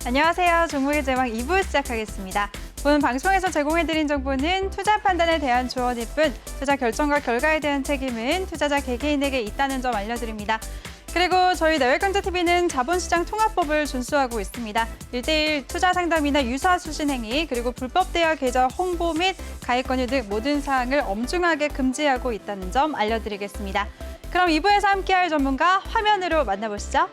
안녕하세요. 종목의 제왕 2부 시작하겠습니다. 본 방송에서 제공해드린 정보는 투자 판단에 대한 조언일 뿐 투자 결정과 결과에 대한 책임은 투자자 개개인에게 있다는 점 알려드립니다. 그리고 저희 내외강좌TV는 자본시장 통합법을 준수하고 있습니다. 1:1 투자 상담이나 유사 수신 행위, 그리고 불법 대여 계좌 홍보 및 가입 권유 등 모든 사항을 엄중하게 금지하고 있다는 점 알려드리겠습니다. 그럼 2부에서 함께할 전문가 화면으로 만나보시죠.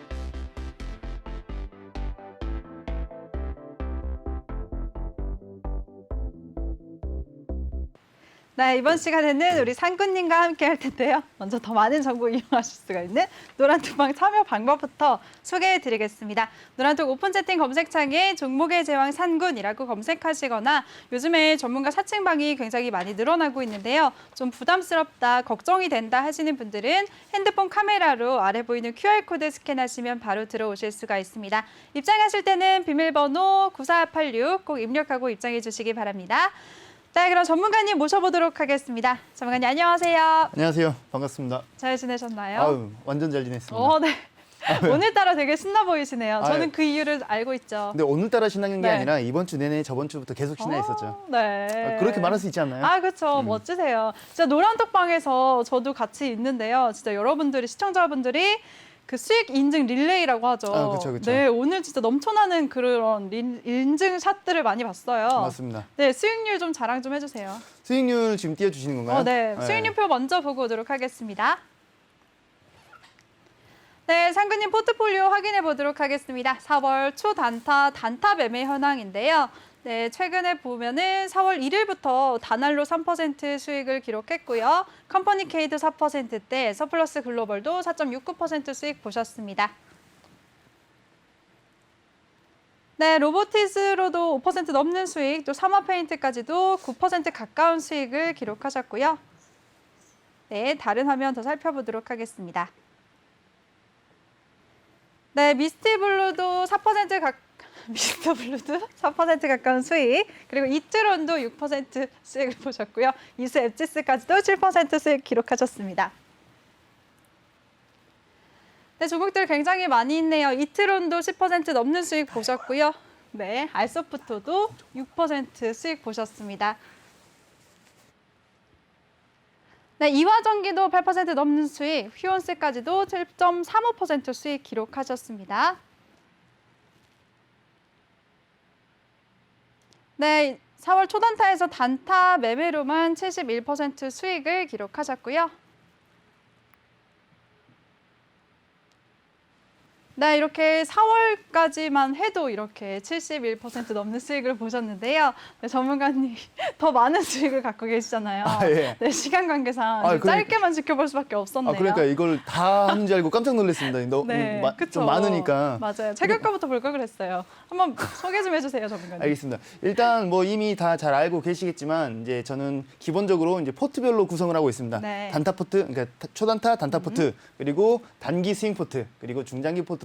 네, 이번 시간에는 우리 상구님과 함께 할 텐데요. 먼저 더 많은 정보 이용하실 수가 있는 노란톡방 참여 방법부터 소개해드리겠습니다. 노란톡 오픈 채팅 검색창에 종목의 제왕 상군이라고 검색하시거나 요즘에 전문가 사칭방이 굉장히 많이 늘어나고 있는데요. 좀 부담스럽다, 걱정이 된다 하시는 분들은 핸드폰 카메라로 아래 보이는 QR코드 스캔하시면 바로 들어오실 수가 있습니다. 입장하실 때는 비밀번호 9486 꼭 입력하고 입장해 주시기 바랍니다. 자, 그럼 전문가님 모셔보도록 하겠습니다. 전문가님 안녕하세요. 안녕하세요. 반갑습니다. 잘 지내셨나요? 아유, 완전 잘 지냈습니다. 네. 오늘따라 되게 신나 보이시네요. 저는 그 이유를 알고 있죠. 근데 오늘따라 신나는 게 네. 아니라 이번 주 내내 저번 주부터 계속 신나 있었죠. 네. 그렇게 말할 수 있지 않나요? 그렇죠. 멋지세요. 진짜 노란톡방에서 저도 같이 있는데요. 진짜 여러분들이, 시청자분들이 그 수익 인증 릴레이라고 하죠. 그렇죠. 네, 오늘 진짜 넘쳐나는 그런 인증 샷들을 많이 봤어요. 맞습니다. 네, 수익률 좀 자랑 좀 해주세요. 수익률 지금 띄워주시는 건가요? 네. 수익률표 먼저 보고 오도록 하겠습니다. 네, 상구님 포트폴리오 확인해 보도록 하겠습니다. 4월 초 단타 매매 현황인데요. 네, 최근에 보면은 4월 1일부터 단알로 3% 수익을 기록했고요. 컴퍼니 K도 4%대, 서플러스 글로벌도 4.69% 수익 보셨습니다. 네, 로보티스로도 5% 넘는 수익, 또 사마페인트까지도 9% 가까운 수익을 기록하셨고요. 네, 다른 화면 더 살펴보도록 하겠습니다. 네, 미스트블루도 4% 가까운 수익, 그리고 이트론도 6% 수익을 보셨고요. 이수 앱지스까지도 7% 수익 기록하셨습니다. 네, 종목들 굉장히 많이 있네요. 이트론도 10% 넘는 수익 보셨고요. 네, 알소프트도 6% 수익 보셨습니다. 네, 이화전기도 8% 넘는 수익, 휴원스까지도 7.35% 수익 기록하셨습니다. 네, 4월 초단타에서 단타 매매로만 71% 수익을 기록하셨고요. 네, 이렇게 4월까지만 해도 이렇게 71% 넘는 수익을 보셨는데요. 네, 전문가님 더 많은 수익을 갖고 계시잖아요. 예. 네, 시간 관계상 그러니까. 짧게만 지켜볼 수밖에 없었네요. 그러니까 이걸 다 하는 줄 알고 깜짝 놀랐습니다. 너무 네, 좀 많으니까. 맞아요. 최근가부터 볼 걸 그랬어요. 한번 소개 좀 해주세요, 전문가님. 알겠습니다. 일단 뭐 이미 다 잘 알고 계시겠지만 이제 저는 기본적으로 이제 포트별로 구성을 하고 있습니다. 네. 단타 포트, 그러니까 초단타 단타 포트, 그리고 단기 스윙 포트, 그리고 중장기 포트로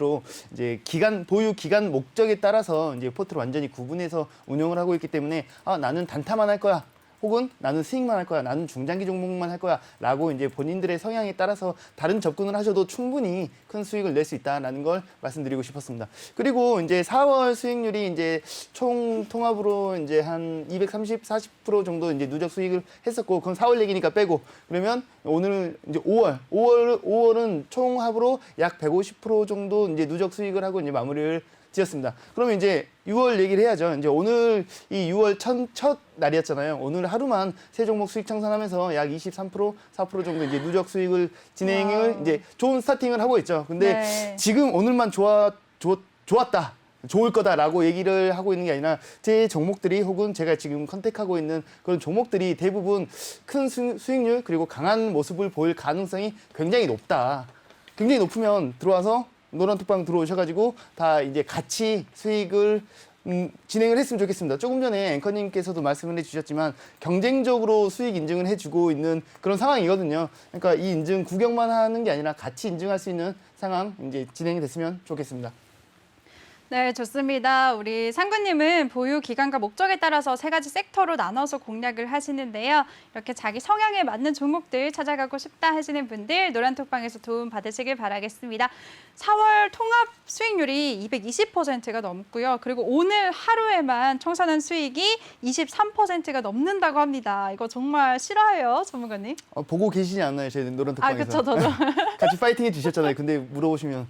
이제 보유 기간 목적에 따라서 이제 포트를 완전히 구분해서 운영을 하고 있기 때문에 나는 단타만 할 거야. 혹은 나는 스윙만 할 거야, 나는 중장기 종목만 할 거야 라고 이제 본인들의 성향에 따라서 다른 접근을 하셔도 충분히 큰 수익을 낼 수 있다라는 걸 말씀드리고 싶었습니다. 그리고 이제 4월 수익률이 이제 총 통합으로 이제 한 230, 40% 정도 이제 누적 수익을 했었고, 그건 4월 얘기니까 빼고, 그러면 오늘 이제 5월은 총합으로 약 150% 정도 이제 누적 수익을 하고 이제 마무리를 지었습니다. 그러면 이제 6월 얘기를 해야죠. 이제 오늘 이 6월 첫 날이었잖아요. 오늘 하루만 세 종목 수익 청산하면서 약 23%, 4% 정도 이제 누적 수익을 진행을 이제 좋은 스타팅을 하고 있죠. 근데 네. 지금 오늘만 좋았다. 좋을 거다라고 얘기를 하고 있는 게 아니라 제 종목들이 혹은 제가 지금 컨택하고 있는 그런 종목들이 대부분 큰 수익률 그리고 강한 모습을 보일 가능성이 굉장히 높다. 굉장히 높으면 들어와서 노란톡방 들어오셔가지고 다 이제 같이 수익을 진행을 했으면 좋겠습니다. 조금 전에 앵커님께서도 말씀을 해주셨지만 경쟁적으로 수익 인증을 해주고 있는 그런 상황이거든요. 그러니까 이 인증 구경만 하는 게 아니라 같이 인증할 수 있는 상황 이제 진행이 됐으면 좋겠습니다. 네, 좋습니다. 우리 상구님은 보유 기간과 목적에 따라서 세 가지 섹터로 나눠서 공략을 하시는데요. 이렇게 자기 성향에 맞는 종목들 찾아가고 싶다 하시는 분들 노란톡방에서 도움 받으시길 바라겠습니다. 4월 통합 수익률이 220%가 넘고요. 그리고 오늘 하루에만 청산한 수익이 23%가 넘는다고 합니다. 이거 정말 싫어해요, 전문가님? 보고 계시지 않나요, 제 아, 노란톡방에서? 그쵸, 저도. 같이 파이팅해 주셨잖아요. 근데 물어보시면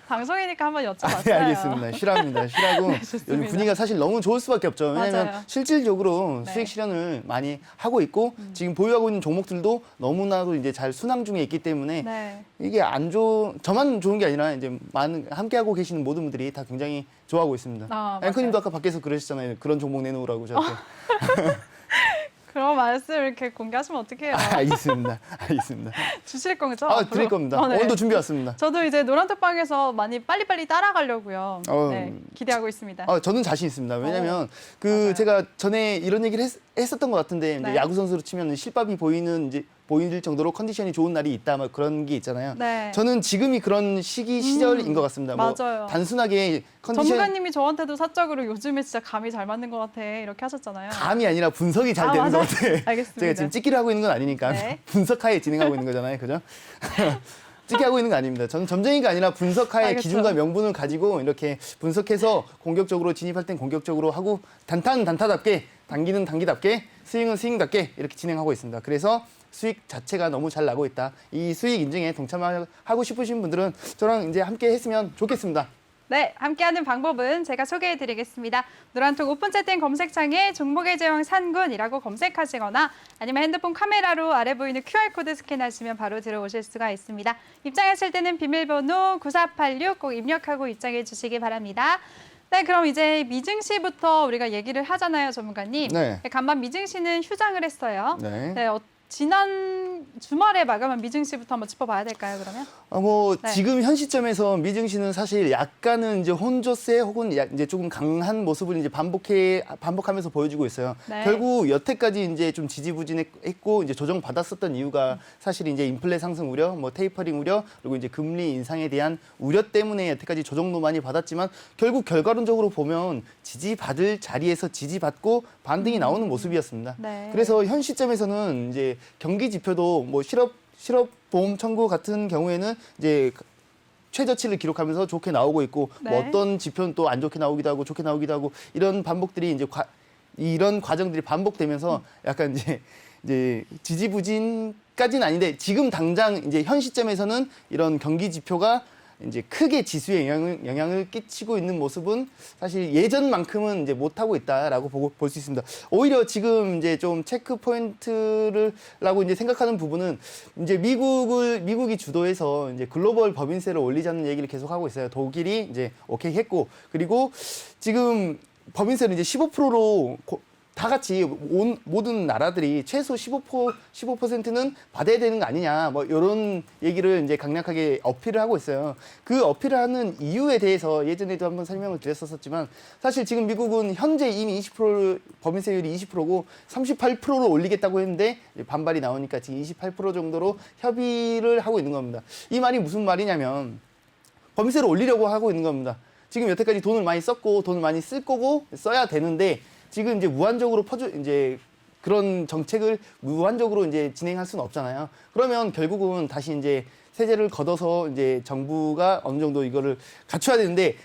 방송이니까 한번 여쭤봤어요. 네, 알겠습니다. 싫어합니다. 싫어하고 네, 좋습니다. 요즘 분위기가 사실 너무 좋을 수밖에 없죠. 왜냐하면 맞아요. 실질적으로 네. 수익 실현을 많이 하고 있고 지금 보유하고 있는 종목들도 너무나도 이제 잘 순항 중에 있기 때문에 네. 이게 저만 좋은 게 아니라 이제 많은 함께하고 계시는 모든 분들이 다 굉장히 좋아하고 있습니다. 아, 앵커님도 맞아요. 아까 밖에서 그러셨잖아요. 그런 종목 내놓으라고 저한테. 그런 말씀 이렇게 공개하시면 어떡해요? 알겠습니다. 알겠습니다. 주실 거죠? 아, 앞으로? 드릴 겁니다. 네. 오늘도 준비 왔습니다. 저도 이제 노란톡방에서 많이 빨리빨리 따라가려고요. 어, 네, 기대하고 있습니다. 저는 자신 있습니다. 왜냐면 맞아요. 제가 전에 이런 얘기를 했었던 것 같은데 이제 네. 야구 선수로 치면 실밥이 보이는 정도로 컨디션이 좋은 날이 있다 막 그런 게 있잖아요. 네. 저는 지금이 그런 시절인 것 같습니다. 맞아요. 뭐 단순하게 컨디션 전문가님이 저한테도 사적으로 요즘에 진짜 감이 잘 맞는 것 같아 이렇게 하셨잖아요. 감이 아니라 분석이 잘 아, 되는 것 맞아요. 같아요. 알겠습니다. 제가 지금 찍기를 하고 있는 건 아니니까 네. 분석하에 진행하고 있는 거잖아요. 그죠? 찍기 하고 있는 거 아닙니다. 저는 점쟁이가 아니라 분석하에 알겠죠. 기준과 명분을 가지고 이렇게 분석해서 공격적으로 진입할 땐 공격적으로 하고 단타는 단타답게 단기는 단기답게 스윙은 스윙답게 이렇게 진행하고 있습니다. 그래서 수익 자체가 너무 잘 나고 있다. 이 수익 인증에 동참하고 싶으신 분들은 저랑 이제 함께 했으면 좋겠습니다. 네, 함께하는 방법은 제가 소개해드리겠습니다. 노란톡 오픈 채팅 검색창에 종목의 제왕 산군이라고 검색하시거나 아니면 핸드폰 카메라로 아래 보이는 QR코드 스캔하시면 바로 들어오실 수가 있습니다. 입장하실 때는 비밀번호 9486 꼭 입력하고 입장해 주시기 바랍니다. 네, 그럼 이제 미증시부터 우리가 얘기를 하잖아요, 전문가님. 네. 간밤 미증시는 휴장을 했어요. 네. 네, 지난 주말에 마감한 미증시부터 한번 짚어봐야 될까요, 그러면? 네. 네. 지금 현 시점에서 미증시는 사실 약간은 이제 혼조세 혹은 이제 조금 강한 모습을 이제 반복하면서 보여주고 있어요. 네. 결국 여태까지 이제 좀 지지부진했고 이제 조정 받았었던 이유가 사실 이제 인플레 상승 우려, 뭐 테이퍼링 우려, 그리고 이제 금리 인상에 대한 우려 때문에 여태까지 조정도 많이 받았지만 결국 결과론적으로 보면 지지받을 자리에서 지지받고 반등이 나오는 모습이었습니다. 네. 그래서 현 시점에서는 이제 경기 지표도 뭐 실업보험 청구 같은 경우에는 이제 최저치를 기록하면서 좋게 나오고 있고 네. 뭐 어떤 지표는 또 안 좋게 나오기도 하고 좋게 나오기도 하고 이런 반복들이 이런 과정들이 반복되면서 약간 이제 지지부진까지는 아닌데 지금 당장 이제 현 시점에서는 이런 경기 지표가 이제 크게 지수에 영향을 끼치고 있는 모습은 사실 예전만큼은 이제 못하고 있다라고 볼 수 있습니다. 오히려 지금 이제 좀 체크 포인트라고 이제 생각하는 부분은 이제 미국이 주도해서 이제 글로벌 법인세를 올리자는 얘기를 계속 하고 있어요. 독일이 이제 오케이 했고 그리고 지금 법인세를 이제 15%로 다 같이 모든 나라들이 최소 15%는 받아야 되는 거 아니냐, 뭐 이런 얘기를 이제 강력하게 어필을 하고 있어요. 그 어필을 하는 이유에 대해서 예전에도 한번 설명을 드렸었지만 사실 지금 미국은 현재 이미 20% 법인세율이 20%고 38%로 올리겠다고 했는데 반발이 나오니까 지금 28% 정도로 협의를 하고 있는 겁니다. 이 말이 무슨 말이냐면 법인세를 올리려고 하고 있는 겁니다. 지금 여태까지 돈을 많이 썼고 돈을 많이 쓸 거고 써야 되는데 지금 이제 무한적으로 이제 그런 정책을 무한적으로 이제 진행할 수는 없잖아요. 그러면 결국은 다시 이제 세제를 걷어서 이제 정부가 어느 정도 이거를 갖춰야 되는데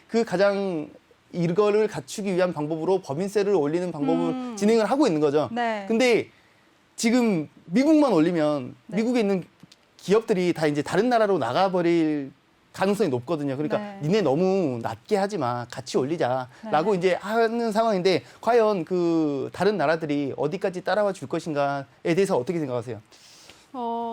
이거를 갖추기 위한 방법으로 법인세를 올리는 방법을 진행을 하고 있는 거죠. 네. 근데 지금 미국만 올리면 네. 미국에 있는 기업들이 다 이제 다른 나라로 나가버릴 가능성이 높거든요. 그러니까 네. 니네 너무 낮게 하지 마. 같이 올리자라고 네. 이제 하는 상황인데 과연 그 다른 나라들이 어디까지 따라와 줄 것인가에 대해서 어떻게 생각하세요?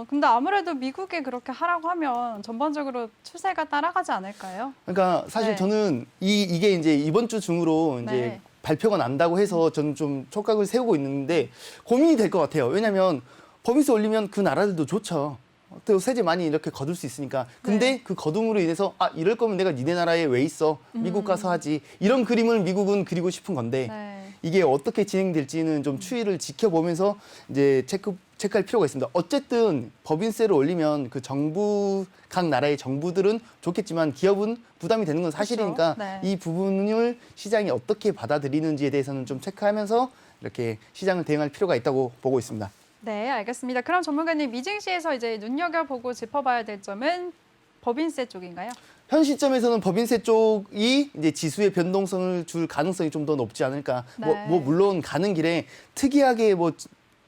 근데 아무래도 미국에 그렇게 하라고 하면 전반적으로 추세가 따라가지 않을까요? 그러니까 사실 네. 저는 이게 이제 이번 주 중으로 이제 네. 발표가 난다고 해서 저는 좀 촉각을 세우고 있는데 고민이 될 것 같아요. 왜냐하면 법인세 올리면 그 나라들도 좋죠. 또 세제 많이 이렇게 거둘 수 있으니까. 근데 네. 그 거둠으로 인해서 이럴 거면 내가 니네 나라에 왜 있어? 미국 가서 하지. 이런 그림을 미국은 그리고 싶은 건데 네. 이게 어떻게 진행될지는 좀 추이를 지켜보면서 이제 체크 체크할 필요가 있습니다. 어쨌든 법인세를 올리면 그 정부 각 나라의 정부들은 좋겠지만 기업은 부담이 되는 건 사실이니까 그렇죠. 네. 이 부분을 시장이 어떻게 받아들이는지에 대해서는 좀 체크하면서 이렇게 시장을 대응할 필요가 있다고 보고 있습니다. 네, 알겠습니다. 그럼 전문가님 미증시에서 이제 눈여겨보고 짚어봐야 될 점은 법인세 쪽인가요? 현 시점에서는 법인세 쪽이 이제 지수의 변동성을 줄 가능성이 좀 더 높지 않을까. 네. 물론 가는 길에 특이하게 뭐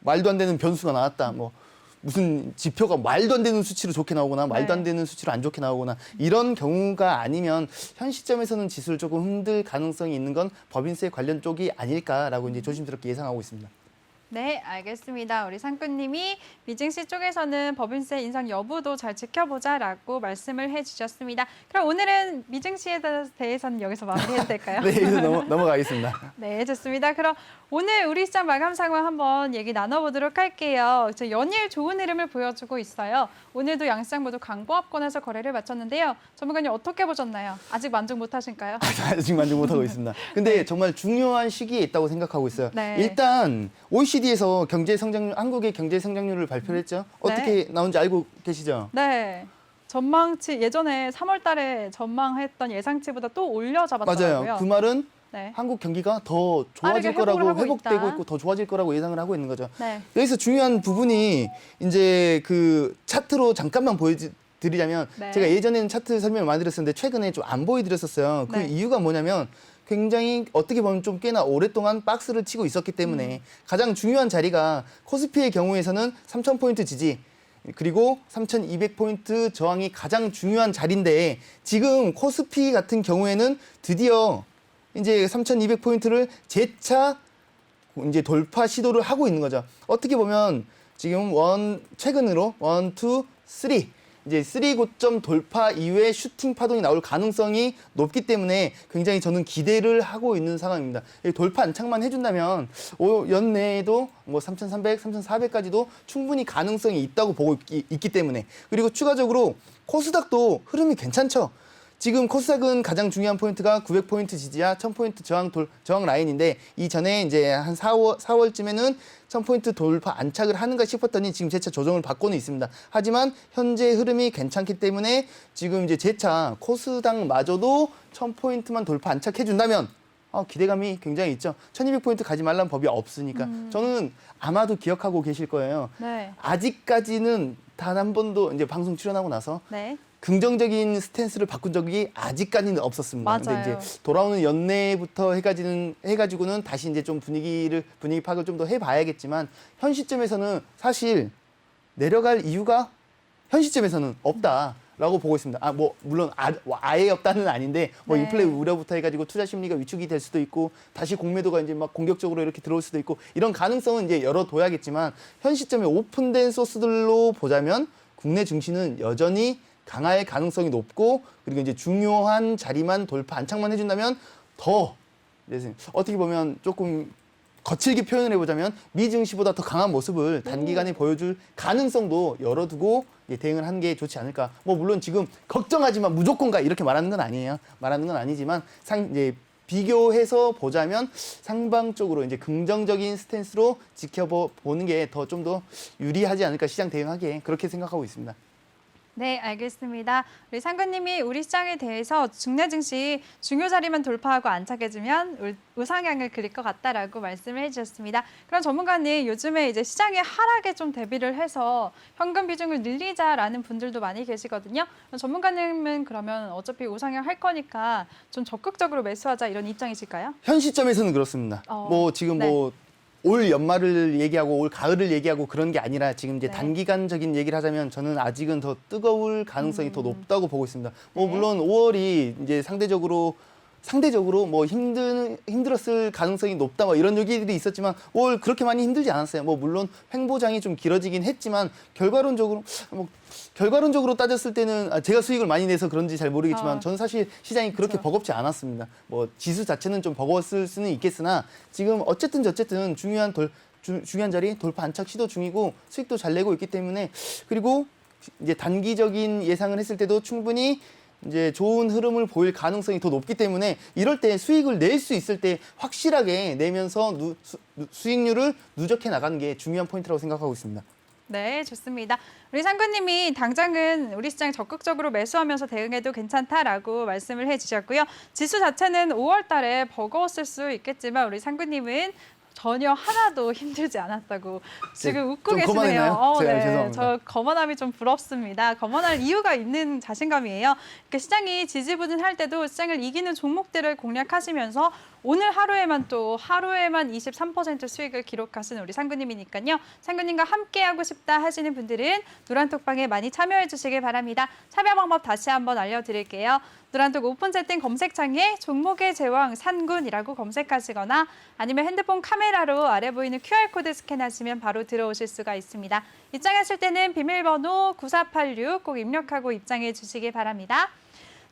말도 안 되는 변수가 나왔다. 뭐 무슨 지표가 말도 안 되는 수치로 좋게 나오거나 말도 안 네. 되는 수치로 안 좋게 나오거나 이런 경우가 아니면 현 시점에서는 지수를 조금 흔들 가능성이 있는 건 법인세 관련 쪽이 아닐까라고 이제 조심스럽게 예상하고 있습니다. 네, 알겠습니다. 우리 상구님이 미증시 쪽에서는 법인세 인상 여부도 잘 지켜보자라고 말씀을 해주셨습니다. 그럼 오늘은 미증시에 대해서는 여기서 마무리해도 될까요? 네, 이제 넘어가겠습니다. 네, 좋습니다. 그럼 오늘 우리 시장 마감 상황 한번 얘기 나눠보도록 할게요. 연일 좋은 흐름을 보여주고 있어요. 오늘도 양시장 모두 강보합권에서 거래를 마쳤는데요. 전문가님 어떻게 보셨나요? 아직 만족 못하신가요? 아직 만족 못하고 있습니다. 근데 정말 중요한 시기에 있다고 생각하고 있어요. 네. 일단 OECD에서 경제 성장률, 한국의 경제 성장률을 발표를 했죠. 어떻게 나온지 알고 계시죠? 네. 전망치 예전에 3월 달에 전망했던 예상치보다 또 올려잡았더라고요. 맞아요. 그 말은 네. 한국 경기가 더 빠르게 좋아질 거라고 회복을 하고 회복되고 있다. 있고 더 좋아질 거라고 예상을 하고 있는 거죠. 네. 여기서 중요한 부분이 이제 그 차트로 잠깐만 보여드리자면 네. 제가 예전에는 차트 설명을 많이 드렸었는데 최근에 좀 안 보여드렸었어요. 그 네. 이유가 뭐냐면 굉장히 어떻게 보면 좀 꽤나 오랫동안 박스를 치고 있었기 때문에 가장 중요한 자리가 코스피의 경우에서는 3,000포인트 지지 그리고 3,200포인트 저항이 가장 중요한 자리인데 지금 코스피 같은 경우에는 드디어 이제 3,200포인트를 재차 이제 돌파 시도를 하고 있는 거죠. 어떻게 보면 지금 최근으로 1, 2, 3 이제 3 고점 돌파 이후에 슈팅 파동이 나올 가능성이 높기 때문에 굉장히 저는 기대를 하고 있는 상황입니다. 돌파 안착만 해준다면 연내에도 뭐 3,300, 3,400까지도 충분히 가능성이 있다고 보고 있기 때문에 그리고 추가적으로 코스닥도 흐름이 괜찮죠. 지금 코스닥은 가장 중요한 포인트가 900포인트 지지와 1000포인트 저항 라인인데 이전에 이제 한 4월쯤에는 1000포인트 돌파 안착을 하는가 싶었더니 지금 재차 조정을 받고는 있습니다. 하지만 현재 흐름이 괜찮기 때문에 지금 이제 재차 코스닥마저도 1000포인트만 돌파 안착해 준다면 기대감이 굉장히 있죠. 1200포인트 가지 말라는 법이 없으니까. 저는 아마도 기억하고 계실 거예요. 네. 아직까지는 단 한 번도 이제 방송 출연하고 나서 네. 긍정적인 스탠스를 바꾼 적이 아직까지는 없었습니다. 맞아요. 근데 이제 돌아오는 연내부터 해가지고는 다시 이제 좀 분위기 파악을 좀 더 해봐야겠지만 현 시점에서는 사실 내려갈 이유가 현 시점에서는 없다라고 보고 있습니다. 물론 아예 없다는 아닌데 뭐 네. 인플레 우려부터 해가지고 투자 심리가 위축이 될 수도 있고 다시 공매도가 이제 막 공격적으로 이렇게 들어올 수도 있고 이런 가능성은 이제 열어둬야겠지만 현 시점에 오픈된 소스들로 보자면 국내 증시는 여전히 강할 가능성이 높고 그리고 이제 중요한 자리만 돌파 안착만 해준다면 더 어떻게 보면 조금 거칠게 표현을 해보자면 미증시보다 더 강한 모습을 단기간에 보여줄 가능성도 열어두고 대응을 하는 게 좋지 않을까. 뭐 물론 지금 걱정하지만 무조건가 이렇게 말하는 건 아니에요. 말하는 건 아니지만 이제 비교해서 보자면 상방적으로 이제 긍정적인 스탠스로 지켜보는 게 좀 더 유리하지 않을까 시장 대응하기에 그렇게 생각하고 있습니다. 네, 알겠습니다. 우리 상구님이 우리 시장에 대해서 국내 증시 중요 자리만 돌파하고 안착해주면 우상향을 그릴 것 같다라고 말씀을 해주셨습니다. 그럼 전문가님 요즘에 이제 시장의 하락에 좀 대비를 해서 현금 비중을 늘리자라는 분들도 많이 계시거든요. 전문가님은 그러면 어차피 우상향 할 거니까 좀 적극적으로 매수하자 이런 입장이실까요? 현 시점에서는 그렇습니다. 뭐 지금 네. 올 연말을 얘기하고 올 가을을 얘기하고 그런 게 아니라 지금 이제 네. 단기간적인 얘기를 하자면 저는 아직은 더 뜨거울 가능성이 더 높다고 보고 있습니다. 뭐 네. 물론 5월이 이제 상대적으로 뭐 힘들었을 가능성이 높다 뭐 이런 얘기들이 있었지만 5월 그렇게 많이 힘들지 않았어요. 뭐 물론 횡보장이 좀 길어지긴 했지만 결과론적으로 따졌을 때는 제가 수익을 많이 내서 그런지 잘 모르겠지만 저는 사실 시장이 그렇게 그렇죠. 버겁지 않았습니다. 뭐 지수 자체는 좀 버거웠을 수는 있겠으나 지금 어쨌든 중요한 자리 돌파 안착 시도 중이고 수익도 잘 내고 있기 때문에 그리고 이제 단기적인 예상을 했을 때도 충분히 이제 좋은 흐름을 보일 가능성이 더 높기 때문에 이럴 때 수익을 낼 수 있을 때 확실하게 내면서 수익률을 누적해 나가는 게 중요한 포인트라고 생각하고 있습니다. 네, 좋습니다. 우리 상구님이 당장은 우리 시장 적극적으로 매수하면서 대응해도 괜찮다라고 말씀을 해주셨고요. 지수 자체는 5월 달에 버거웠을 수 있겠지만 우리 상구님은 전혀 하나도 힘들지 않았다고 지금 웃고 좀 계시네요. 거만했나요? 제가 네, 죄송합니다. 저 거만함이 좀 부럽습니다. 거만할 이유가 있는 자신감이에요. 그러니까 시장이 지지부진할 때도 시장을 이기는 종목들을 공략하시면서 오늘 하루에만 23% 수익을 기록하신 우리 상구님이니까요. 상구님과 함께하고 싶다 하시는 분들은 노란톡방에 많이 참여해 주시길 바랍니다. 참여 방법 다시 한번 알려드릴게요. 노란톡 오픈 채팅 검색창에 종목의 제왕 산군이라고 검색하시거나 아니면 핸드폰 카메라로 아래 보이는 QR코드 스캔하시면 바로 들어오실 수가 있습니다. 입장하실 때는 비밀번호 9486 꼭 입력하고 입장해 주시기 바랍니다.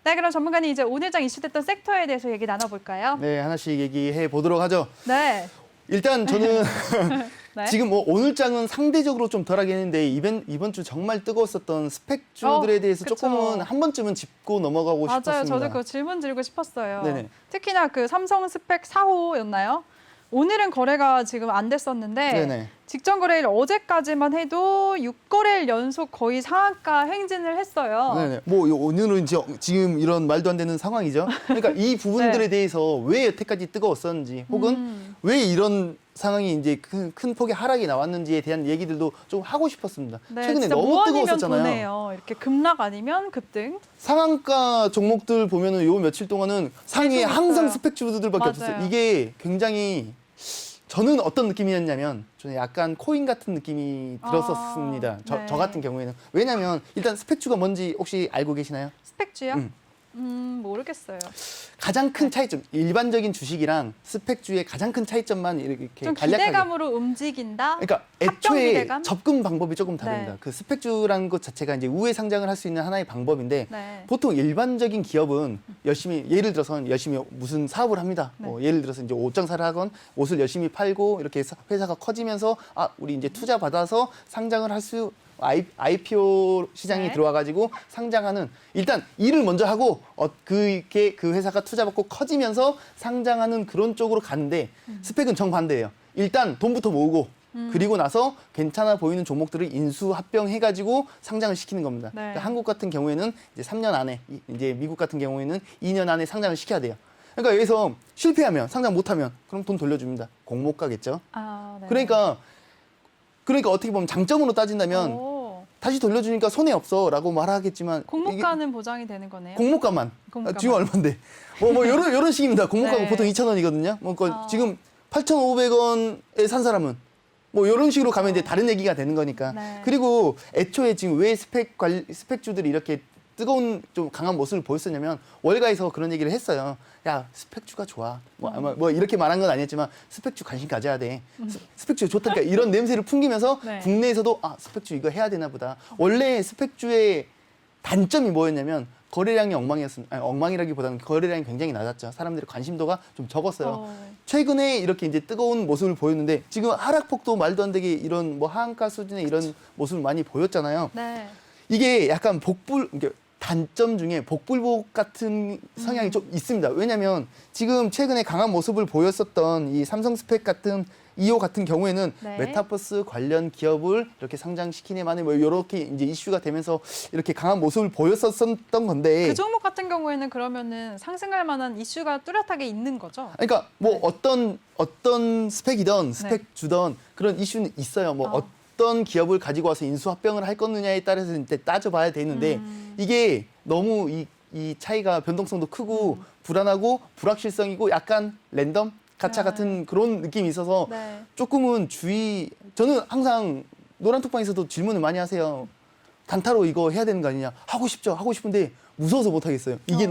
네, 그럼 전문가님 이제 오늘 장 이슈됐던 섹터에 대해서 얘기 나눠볼까요? 네, 하나씩 얘기해 보도록 하죠. 네. 일단 저는 네. 지금 뭐 오늘 장은 상대적으로 좀 덜하게 했는데 이번 주 정말 뜨거웠었던 스펙주들에 대해서 그쵸. 조금은 한 번쯤은 짚고 넘어가고 맞아요. 싶었습니다. 저도 그 질문 드리고 싶었어요. 네네. 특히나 그 삼성 스펙 4호였나요? 오늘은 거래가 지금 안 됐었는데 네네. 직전 거래일 어제까지만 해도 6거래일 연속 거의 상한가 행진을 했어요. 네네. 뭐 오늘은 지금 이런 말도 안 되는 상황이죠. 그러니까 이 부분들에 네. 대해서 왜 여태까지 뜨거웠었는지, 혹은 왜 이런 상황이 이제 큰 폭의 하락이 나왔는지에 대한 얘기들도 좀 하고 싶었습니다. 네, 최근에 진짜 너무 뭐 아니면 뜨거웠었잖아요. 도네요. 이렇게 급락 아니면 급등. 상한가 종목들 보면은 요 며칠 동안은 상위에 계속 항상 있어요. 스펙주들밖에 맞아요. 없었어요. 이게 굉장히 저는 어떤 느낌이었냐면 저는 약간 코인 같은 느낌이 들었었습니다. 네. 저 같은 경우에는. 왜냐면 일단 스펙주가 뭔지 혹시 알고 계시나요? 스펙주요? 모르겠어요. 가장 큰 차이점, 일반적인 주식이랑 스펙주의 가장 큰 차이점만 이렇게 좀 간략하게. 기대감으로 움직인다. 그러니까 합병 애초에 기대감? 접근 방법이 조금 다릅니다. 네. 그 스펙주라는 것 자체가 이제 우회 상장을 할 수 있는 하나의 방법인데 네. 보통 일반적인 기업은 열심히, 예를 들어서 열심히 무슨 사업을 합니다. 네. 뭐 예를 들어서 이제 옷장사를 하건 옷을 열심히 팔고 이렇게 회사가 커지면서 우리 이제 투자 받아서 상장을 할 수 IPO 시장이 네. 들어와가지고 상장하는, 일단 일을 먼저 하고 그 회사가 투자받고 커지면서 상장하는 그런 쪽으로 가는데 스펙은 정반대예요. 일단 돈부터 모으고 그리고 나서 괜찮아 보이는 종목들을 인수 합병해가지고 상장을 시키는 겁니다. 네. 그러니까 한국 같은 경우에는 이제 3년 안에, 이제 미국 같은 경우에는 2년 안에 상장을 시켜야 돼요. 그러니까 여기서 실패하면, 상장 못하면 그럼 돈 돌려줍니다. 공모 가겠죠. 네. 그러니까 어떻게 보면 장점으로 따진다면 오, 다시 돌려주니까 손해 없어라고 말하겠지만 공모가는 보장이 되는 거네요. 공모가만. 공모가만. 지금 얼마인데? 뭐 요런 식입니다. 공모가가 네. 보통 2,000원이거든요. 지금 8,500원에 산 사람은 뭐 이런 식으로 가면 이제 다른 얘기가 되는 거니까. 네. 그리고 애초에 지금 왜 스펙주들이 이렇게 뜨거운 좀 강한 모습을 보였었냐면 월가에서 그런 얘기를 했어요. 야, 스펙주가 좋아. 뭐 이렇게 말한 건 아니었지만 스펙주 관심 가져야 돼. 스펙주 좋다니까 이런 냄새를 풍기면서 네. 국내에서도 스펙주 이거 해야 되나 보다. 원래 스펙주의 단점이 뭐였냐면 거래량이 엉망이었습니다. 아니, 엉망이라기보다는 거래량이 굉장히 낮았죠. 사람들의 관심도가 좀 적었어요. 최근에 이렇게 이제 뜨거운 모습을 보였는데 지금 하락폭도 말도 안 되게 이런 뭐 하한가 수준의 이런 모습을 많이 보였잖아요. 네. 이게 약간 단점 중에 복불복 같은 성향이 좀 있습니다. 왜냐하면 지금 최근에 강한 모습을 보였었던 이 삼성 스펙 같은 2호 같은 경우에는 네. 메타버스 관련 기업을 이렇게 상장시키네 마네 뭐 이렇게 이제 이슈가 되면서 이렇게 강한 모습을 보였었던 건데. 그 종목 같은 경우에는 그러면은 상승할 만한 이슈가 뚜렷하게 있는 거죠. 그러니까 뭐 네. 어떤 스펙이든 스펙 주든 그런 이슈는 있어요. 뭐 어떤 기업을 가지고 와서 인수 합병을 할 거느냐에 따라서 이제 따져봐야 되는데 이게 너무 이 차이가 변동성도 크고 불안하고 불확실성이고 약간 랜덤 가차 같은 그런 느낌이 있어서 네. 조금은 저는 항상 노란톡방에서도 질문을 많이 하세요. 단타로 이거 해야 되는 거 아니냐. 하고 싶죠. 하고 싶은데 무서워서 못 하겠어요. 이게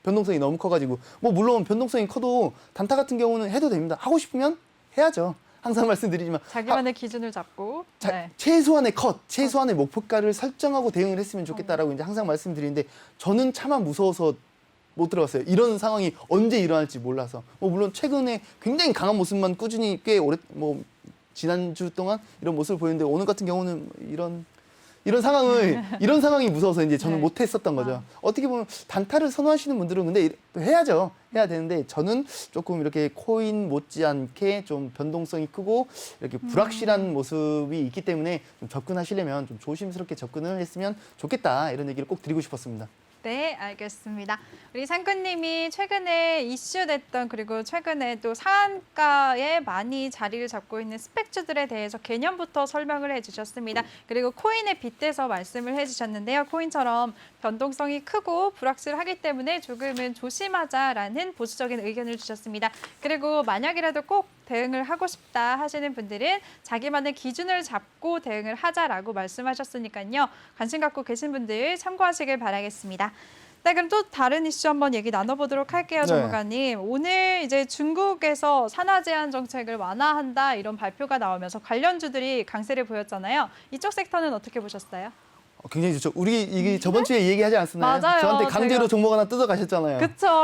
변동성이 너무 커가지고. 뭐 물론 변동성이 커도 단타 같은 경우는 해도 됩니다. 하고 싶으면 해야죠. 항상 말씀드리지만 자기만의 기준을 잡고. 네. 최소한의 최소한의 목표가를 설정하고 대응을 했으면 좋겠다라고 이제 항상 말씀드리는데 저는 차마 무서워서 못 들어갔어요. 이런 상황이 언제 일어날지 몰라서. 뭐 물론 최근에 굉장히 강한 모습만 꾸준히 꽤 오래 지난주 동안 이런 모습을 보였는데 오늘 같은 경우는 이런 이런 상황이 무서워서 이제 저는 네. 못했었던 거죠. 어떻게 보면 단타를 선호하시는 분들은 근데 해야죠. 해야 되는데 저는 조금 이렇게 코인 못지않게 좀 변동성이 크고 이렇게 불확실한 모습이 있기 때문에 좀 접근하시려면 좀 조심스럽게 접근을 했으면 좋겠다 이런 얘기를 꼭 드리고 싶었습니다. 네, 알겠습니다. 우리 상근님이 최근에 이슈됐던 그리고 최근에 또 상한가에 많이 자리를 잡고 있는 스펙주들에 대해서 개념부터 설명을 해주셨습니다. 그리고 코인에 빗대서 말씀을 해주셨는데요. 코인처럼 변동성이 크고 불확실하기 때문에 조금은 조심하자라는 보수적인 의견을 주셨습니다. 그리고 만약이라도 꼭 대응을 하고 싶다 하시는 분들은 자기만의 기준을 잡고 대응을 하자라고 말씀하셨으니까요. 관심 갖고 계신 분들 참고하시길 바라겠습니다. 네, 그럼 또 다른 이슈 한번 얘기 나눠보도록 할게요, 네. 전문가님. 오늘 이제 중국에서 산화 제한 정책을 완화한다 이런 발표가 나오면서 관련주들이 강세를 보였잖아요. 이쪽 섹터는 어떻게 보셨어요? 굉장히 좋죠. 우리 이게 저번 주에 얘기하지 않았나요? 맞아요. 저한테 강제로 제가- 종목 하나 뜯어 가셨잖아요. 그쵸.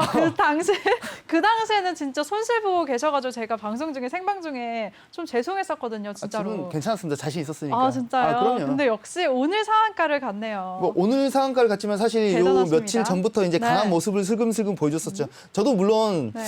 그 당시에는 진짜 손실 보고 계셔가지고 제가 방송 중에 생방 중에 좀 죄송했었거든요, 진짜로. 지금 괜찮았습니다. 자신 있었으니까. 아, 진짜요? 그럼요. 근데 역시 오늘 상한가를 갔네요. 뭐 오늘 상한가를 갔지만 사실 요 대단하십니다. 며칠 전부터 이제 네. 강한 모습을 슬금슬금 보여줬었죠. 저도 네.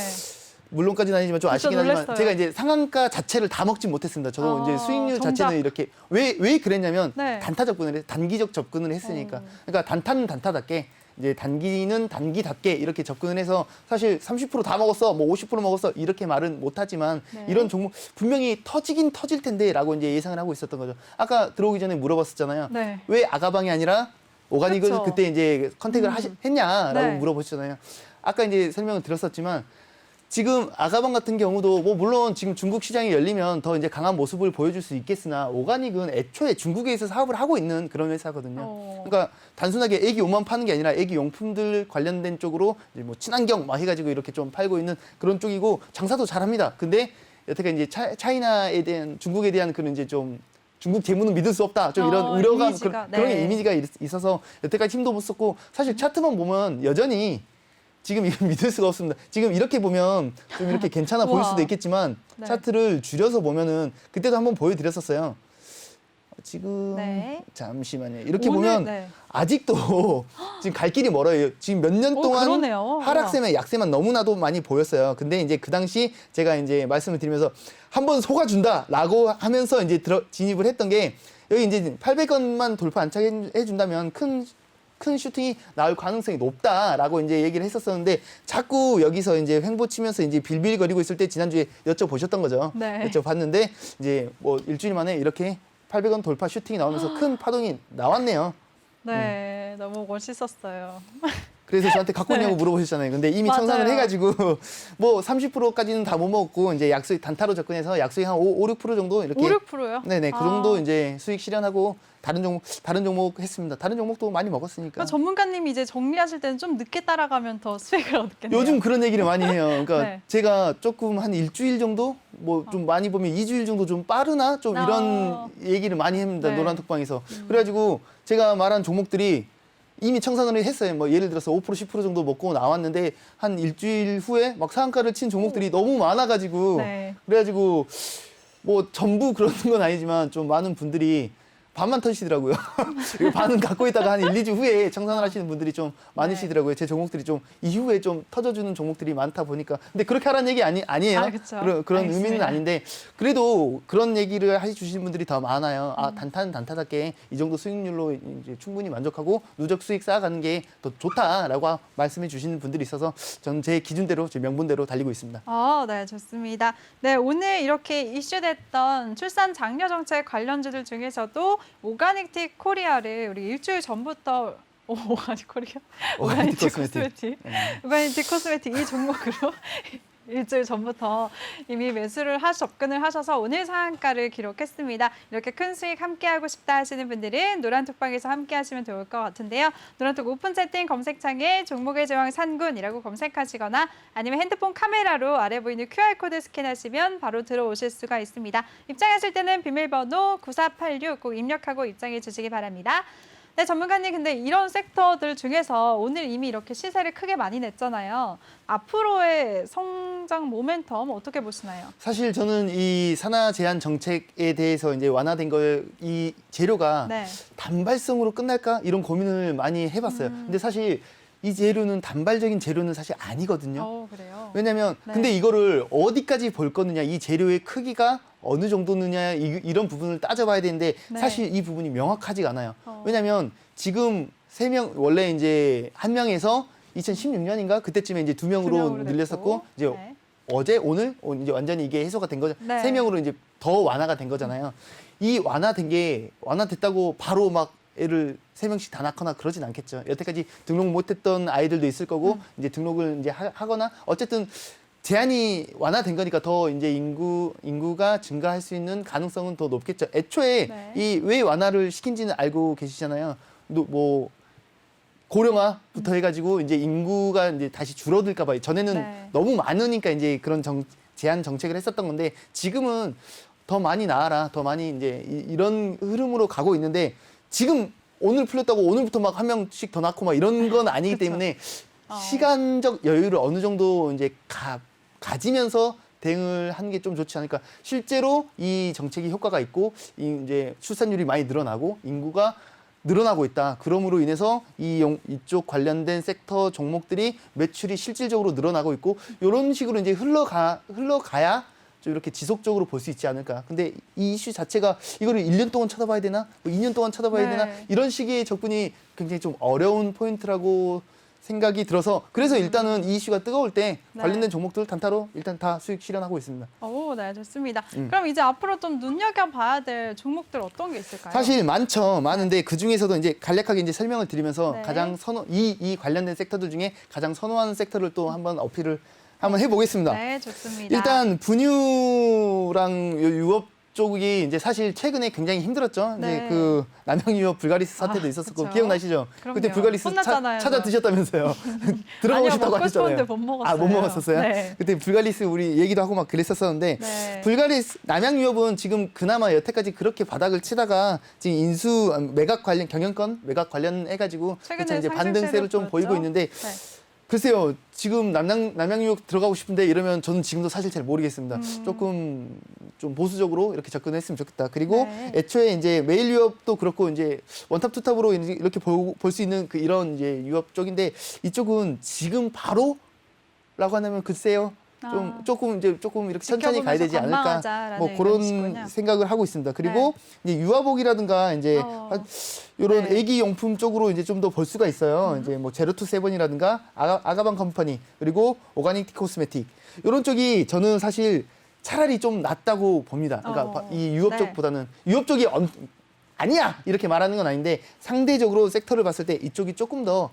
물론까지는 아니지만 좀 진짜 아시긴 하지만 놀랐어요. 제가 이제 상한가 자체를 다 먹진 못했습니다. 저도 이제 수익률 정작. 자체는 이렇게 왜 그랬냐면 네. 단타 접근을 단기적 접근을 했으니까. 그러니까 단타는 단타답게 이제 단기는 단기답게 이렇게 접근을 해서 사실 30%다 먹었어, 뭐 50% 먹었어 이렇게 말은 못하지만 네. 이런 종목 분명히 터지긴 터질 텐데라고 이제 예상을 하고 있었던 거죠. 아까 들어오기 전에 물어봤었잖아요. 네. 왜 아가방이 아니라 오가닉을 그쵸. 그때 이제 컨택을 했냐라고 네. 물어보셨잖아요. 아까 이제 설명을 드렸었지만 지금 아가방 같은 경우도 뭐 물론 지금 중국 시장이 열리면 더 이제 강한 모습을 보여줄 수 있겠으나 오가닉은 애초에 중국에서 사업을 하고 있는 그런 회사거든요. 그러니까 단순하게 애기 옷만 파는 게 아니라 애기 용품들 관련된 쪽으로 이제 뭐 친환경 막 해가지고 이렇게 좀 팔고 있는 그런 쪽이고 장사도 잘합니다. 근데 여태까 이제 차이나에 대한 중국에 대한 그런 이제 좀 중국 재무는 믿을 수 없다. 좀 이런 우려감 이미지가, 그런 네. 이미지가 있어서 여태까지 힘도 못 썼고 사실 차트만 보면 여전히 지금 이거 믿을 수가 없습니다. 지금 이렇게 보면 좀 이렇게 괜찮아 보일 우와. 수도 있겠지만 네. 차트를 줄여서 보면은 그때도 한번 보여드렸었어요. 지금 네. 잠시만요. 이렇게 오늘, 보면 네. 아직도 지금 갈 길이 멀어요. 지금 몇 년 동안 그러네요. 하락세만 약세만 너무나도 많이 보였어요. 근데 이제 그 당시 제가 이제 말씀을 드리면서 한번 속아준다라고 하면서 이제 진입을 했던 게 여기 이제 800원만 돌파 안착해 준다면 큰 슈팅이 나올 가능성이 높다라고 이제 얘기를 했었었는데 자꾸 여기서 이제 횡보 치면서 이제 빌빌거리고 있을 때 지난주에 여쭤보셨던 거죠. 네. 여쭤봤는데 이제 뭐 일주일 만에 이렇게 800원 돌파 슈팅이 나오면서 큰 파동이 나왔네요. 네, 너무 멋있었어요. 그래서 저한테 갖고 오냐고 물어보셨잖아요. 근데 이미 맞아요. 청산을 해가지고 뭐 30%까지는 다 못 먹었고 이제 약수익 단타로 접근해서 약수익 한 5, 6% 정도 이렇게 5, 6%요? 네네 그 정도 이제 수익 실현하고 다른 종목 했습니다. 다른 종목도 많이 먹었으니까. 그러니까 전문가님이 이제 정리하실 때는 좀 늦게 따라가면 더 수익을 얻겠네요. 요즘 그런 얘기를 많이 해요. 그러니까 네. 제가 조금 한 일주일 정도 뭐 좀 많이 보면 2주일 정도 좀 빠르나 좀 이런 얘기를 많이 합니다. 네. 노란톡방에서. 그래가지고 제가 말한 종목들이 이미 청산을 했어요. 뭐 예를 들어서 5% 10% 정도 먹고 나왔는데 한 일주일 후에 막 상한가를 친 종목들이 너무 많아가지고 네. 그래가지고 뭐 전부 그러는 건 아니지만 좀 많은 분들이 반만 터지시더라고요. 이거 반은 갖고 있다가 한 1, 2주 후에 청산을 하시는 분들이 좀 많으시더라고요. 제 종목들이 좀 이후에 좀 터져주는 종목들이 많다 보니까. 근데 그렇게 하라는 얘기 아니에요. 아, 그쵸. 그런 알겠습니다. 의미는 아닌데 그래도 그런 얘기를 해주시는 분들이 더 많아요. 아, 단타는 단타답게 이 정도 수익률로 이제 충분히 만족하고 누적 수익 쌓아가는 게 더 좋다라고 말씀해 주시는 분들이 있어서 저는 제 기준대로, 제 명분대로 달리고 있습니다. 네, 좋습니다. 네, 오늘 이렇게 이슈됐던 출산 장려 정책 관련주들 중에서도 오가닉틱 코리아를 우리 일주일 전부터 오가닉 코리아? 오가닉 코스메틱. 오가닉틱 코스메틱 이 종목으로 일주일 전부터 이미 매수를 접근을 하셔서 오늘 상한가를 기록했습니다. 이렇게 큰 수익 함께하고 싶다 하시는 분들은 노란톡방에서 함께하시면 좋을 것 같은데요. 노란톡 오픈 채팅 검색창에 종목의 제왕 산군이라고 검색하시거나 아니면 핸드폰 카메라로 아래 보이는 QR코드 스캔하시면 바로 들어오실 수가 있습니다. 입장하실 때는 비밀번호 9486 꼭 입력하고 입장해 주시기 바랍니다. 네, 전문가님, 근데 이런 섹터들 중에서 오늘 이미 이렇게 시세를 크게 많이 냈잖아요. 앞으로의 성장 모멘텀 어떻게 보시나요? 사실 저는 이 산하 제한 정책에 대해서 이제 완화된 걸 이 재료가 네. 단발성으로 끝날까 이런 고민을 많이 해봤어요. 근데 사실 이 재료는 단발적인 재료는 사실 아니거든요. 그래요? 왜냐면 네. 근데 이거를 어디까지 볼 거느냐, 이 재료의 크기가 어느 정도느냐 이런 부분을 따져봐야 되는데 네. 사실 이 부분이 명확하지가 않아요. 어. 왜냐면 지금 3명 원래 이제 1명에서 2016년인가 그때쯤에 이제 2명으로 늘렸었고 이제 네. 어제 오늘 이제 완전히 이게 해소가 된 거죠. 네. 3명으로 이제 더 완화가 된 거잖아요. 이 완화됐다고 바로 막 애를 3명씩 다 낳거나 그러진 않겠죠. 여태까지 등록 못했던 아이들도 있을 거고 이제 등록을 이제 하거나 어쨌든 제한이 완화된 거니까 더 이제 인구가 증가할 수 있는 가능성은 더 높겠죠. 애초에 네. 이 왜 완화를 시킨지는 알고 계시잖아요. 뭐 고령화부터 해가지고 이제 인구가 이제 다시 줄어들까 봐요. 전에는 네. 너무 많으니까 이제 그런 제한 정책을 했었던 건데 지금은 더 많이 낳아라, 더 많이 이제 이런 흐름으로 가고 있는데 지금 오늘 풀렸다고 오늘부터 막 1명씩 더 낳고 막 이런 건 아니기 그쵸. 때문에 시간적 여유를 어느 정도 이제 가지면서 대응을 하는 게 좀 좋지 않을까. 실제로 이 정책이 효과가 있고 이제 출산율이 많이 늘어나고 인구가 늘어나고 있다. 그러므로 인해서 이쪽 관련된 섹터 종목들이 매출이 실질적으로 늘어나고 있고 이런 식으로 이제 흘러가야 좀 이렇게 지속적으로 볼 수 있지 않을까. 근데 이 이슈 자체가 이거를 1년 동안 쳐다봐야 되나? 뭐 2년 동안 쳐다봐야 네. 되나? 이런 식의 접근이 굉장히 좀 어려운 포인트라고 생각이 들어서 그래서 일단은 이 이슈가 뜨거울 때 네. 관련된 종목들 단타로 일단 다 수익 실현하고 있습니다. 네, 좋습니다. 그럼 이제 앞으로 좀 눈여겨봐야 될 종목들 어떤 게 있을까요? 사실 많은데 그 중에서도 이제 간략하게 이제 설명을 드리면서 네. 가장 이 관련된 섹터들 중에 가장 선호하는 섹터를 또 한번 어필을 한번 해보겠습니다. 네, 좋습니다. 일단 분유랑 유업 쪽이 이제 사실 최근에 굉장히 힘들었죠. 네. 이제 그 남양유업 불가리스 사태도 있었었고 그쵸. 기억나시죠? 그럼요. 그때 불가리스 혼났잖아요, 찾아 저. 드셨다면서요. 들어가고 아니요, 싶다고 먹고 하셨잖아요. 싶었는데 못 먹었어요. 못 먹었었어요? 네. 그때 불가리스 우리 얘기도 하고 막 그랬었었는데 네. 불가리스 남양유업은 지금 그나마 여태까지 그렇게 바닥을 치다가 지금 매각 관련 경영권 매각 관련해가지고 최근에 이제 상승세를 반등세를 좀 보이고 보였죠? 있는데 네. 글쎄요, 지금 남양유업 들어가고 싶은데 이러면 저는 지금도 사실 잘 모르겠습니다. 조금 좀 보수적으로 이렇게 접근했으면 좋겠다. 그리고 네. 애초에 이제 메일 유업도 그렇고 이제 원탑 투탑으로 이렇게 볼 수 있는 그 이런 이제 유업 쪽인데 이쪽은 지금 바로라고 하면 글쎄요. 조금 이렇게 천천히 가야 되지 않을까. 관망하자라는 뭐 그런 의미시군요. 생각을 하고 있습니다. 그리고 이제 유아복이라든가 이제 이런 네. 애기 용품 쪽으로 이제 좀 더 볼 수가 있어요. 이제 뭐 제로투 세븐이라든가 아가방 컴퍼니 그리고 오가닉 코스메틱 이런 쪽이 저는 사실 차라리 좀 낫다고 봅니다. 그러니까 이 유업 네. 쪽보다는 유업 쪽이 아니야 이렇게 말하는 건 아닌데 상대적으로 섹터를 봤을 때 이쪽이 조금 더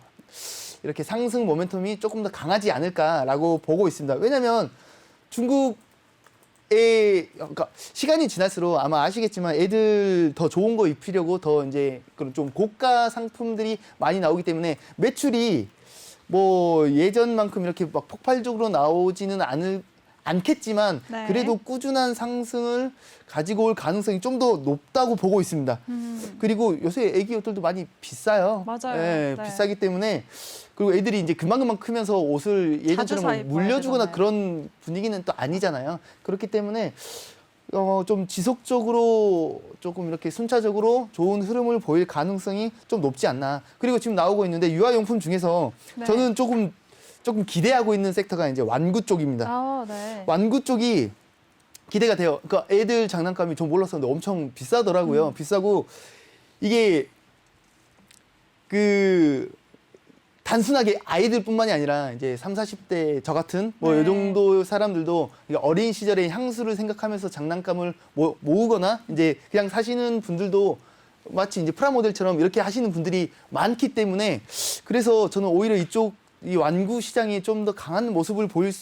이렇게 상승 모멘텀이 조금 더 강하지 않을까라고 보고 있습니다. 왜냐하면 중국의 그러니까 시간이 지날수록 아마 아시겠지만 애들 더 좋은 거 입히려고 더 이제 그런 좀 고가 상품들이 많이 나오기 때문에 매출이 뭐 예전만큼 이렇게 막 폭발적으로 나오지는 않겠지만 네. 그래도 꾸준한 상승을 가지고 올 가능성이 좀 더 높다고 보고 있습니다. 그리고 요새 애기 옷들도 많이 비싸요. 맞아요. 예, 네. 비싸기 때문에 그리고 애들이 이제 금방 크면서 옷을 자주 예전처럼 사 뭐 입어야 물려주거나 되잖아요. 그런 분위기는 또 아니잖아요. 그렇기 때문에 좀 지속적으로 조금 이렇게 순차적으로 좋은 흐름을 보일 가능성이 좀 높지 않나. 그리고 지금 나오고 있는데 유아용품 중에서 네. 저는 조금 기대하고 있는 섹터가 이제 완구 쪽입니다. 네. 완구 쪽이 기대가 돼요. 그러니까 애들 장난감이 좀 몰랐었는데 엄청 비싸더라고요. 비싸고 이게 그 단순하게 아이들뿐만이 아니라 이제 30, 40대 저 같은 뭐 네. 이 정도 사람들도 어린 시절의 향수를 생각하면서 장난감을 모으거나 이제 그냥 사시는 분들도 마치 이제 프라모델처럼 이렇게 하시는 분들이 많기 때문에 그래서 저는 오히려 이 완구 시장이 좀 더 강한 모습을 보일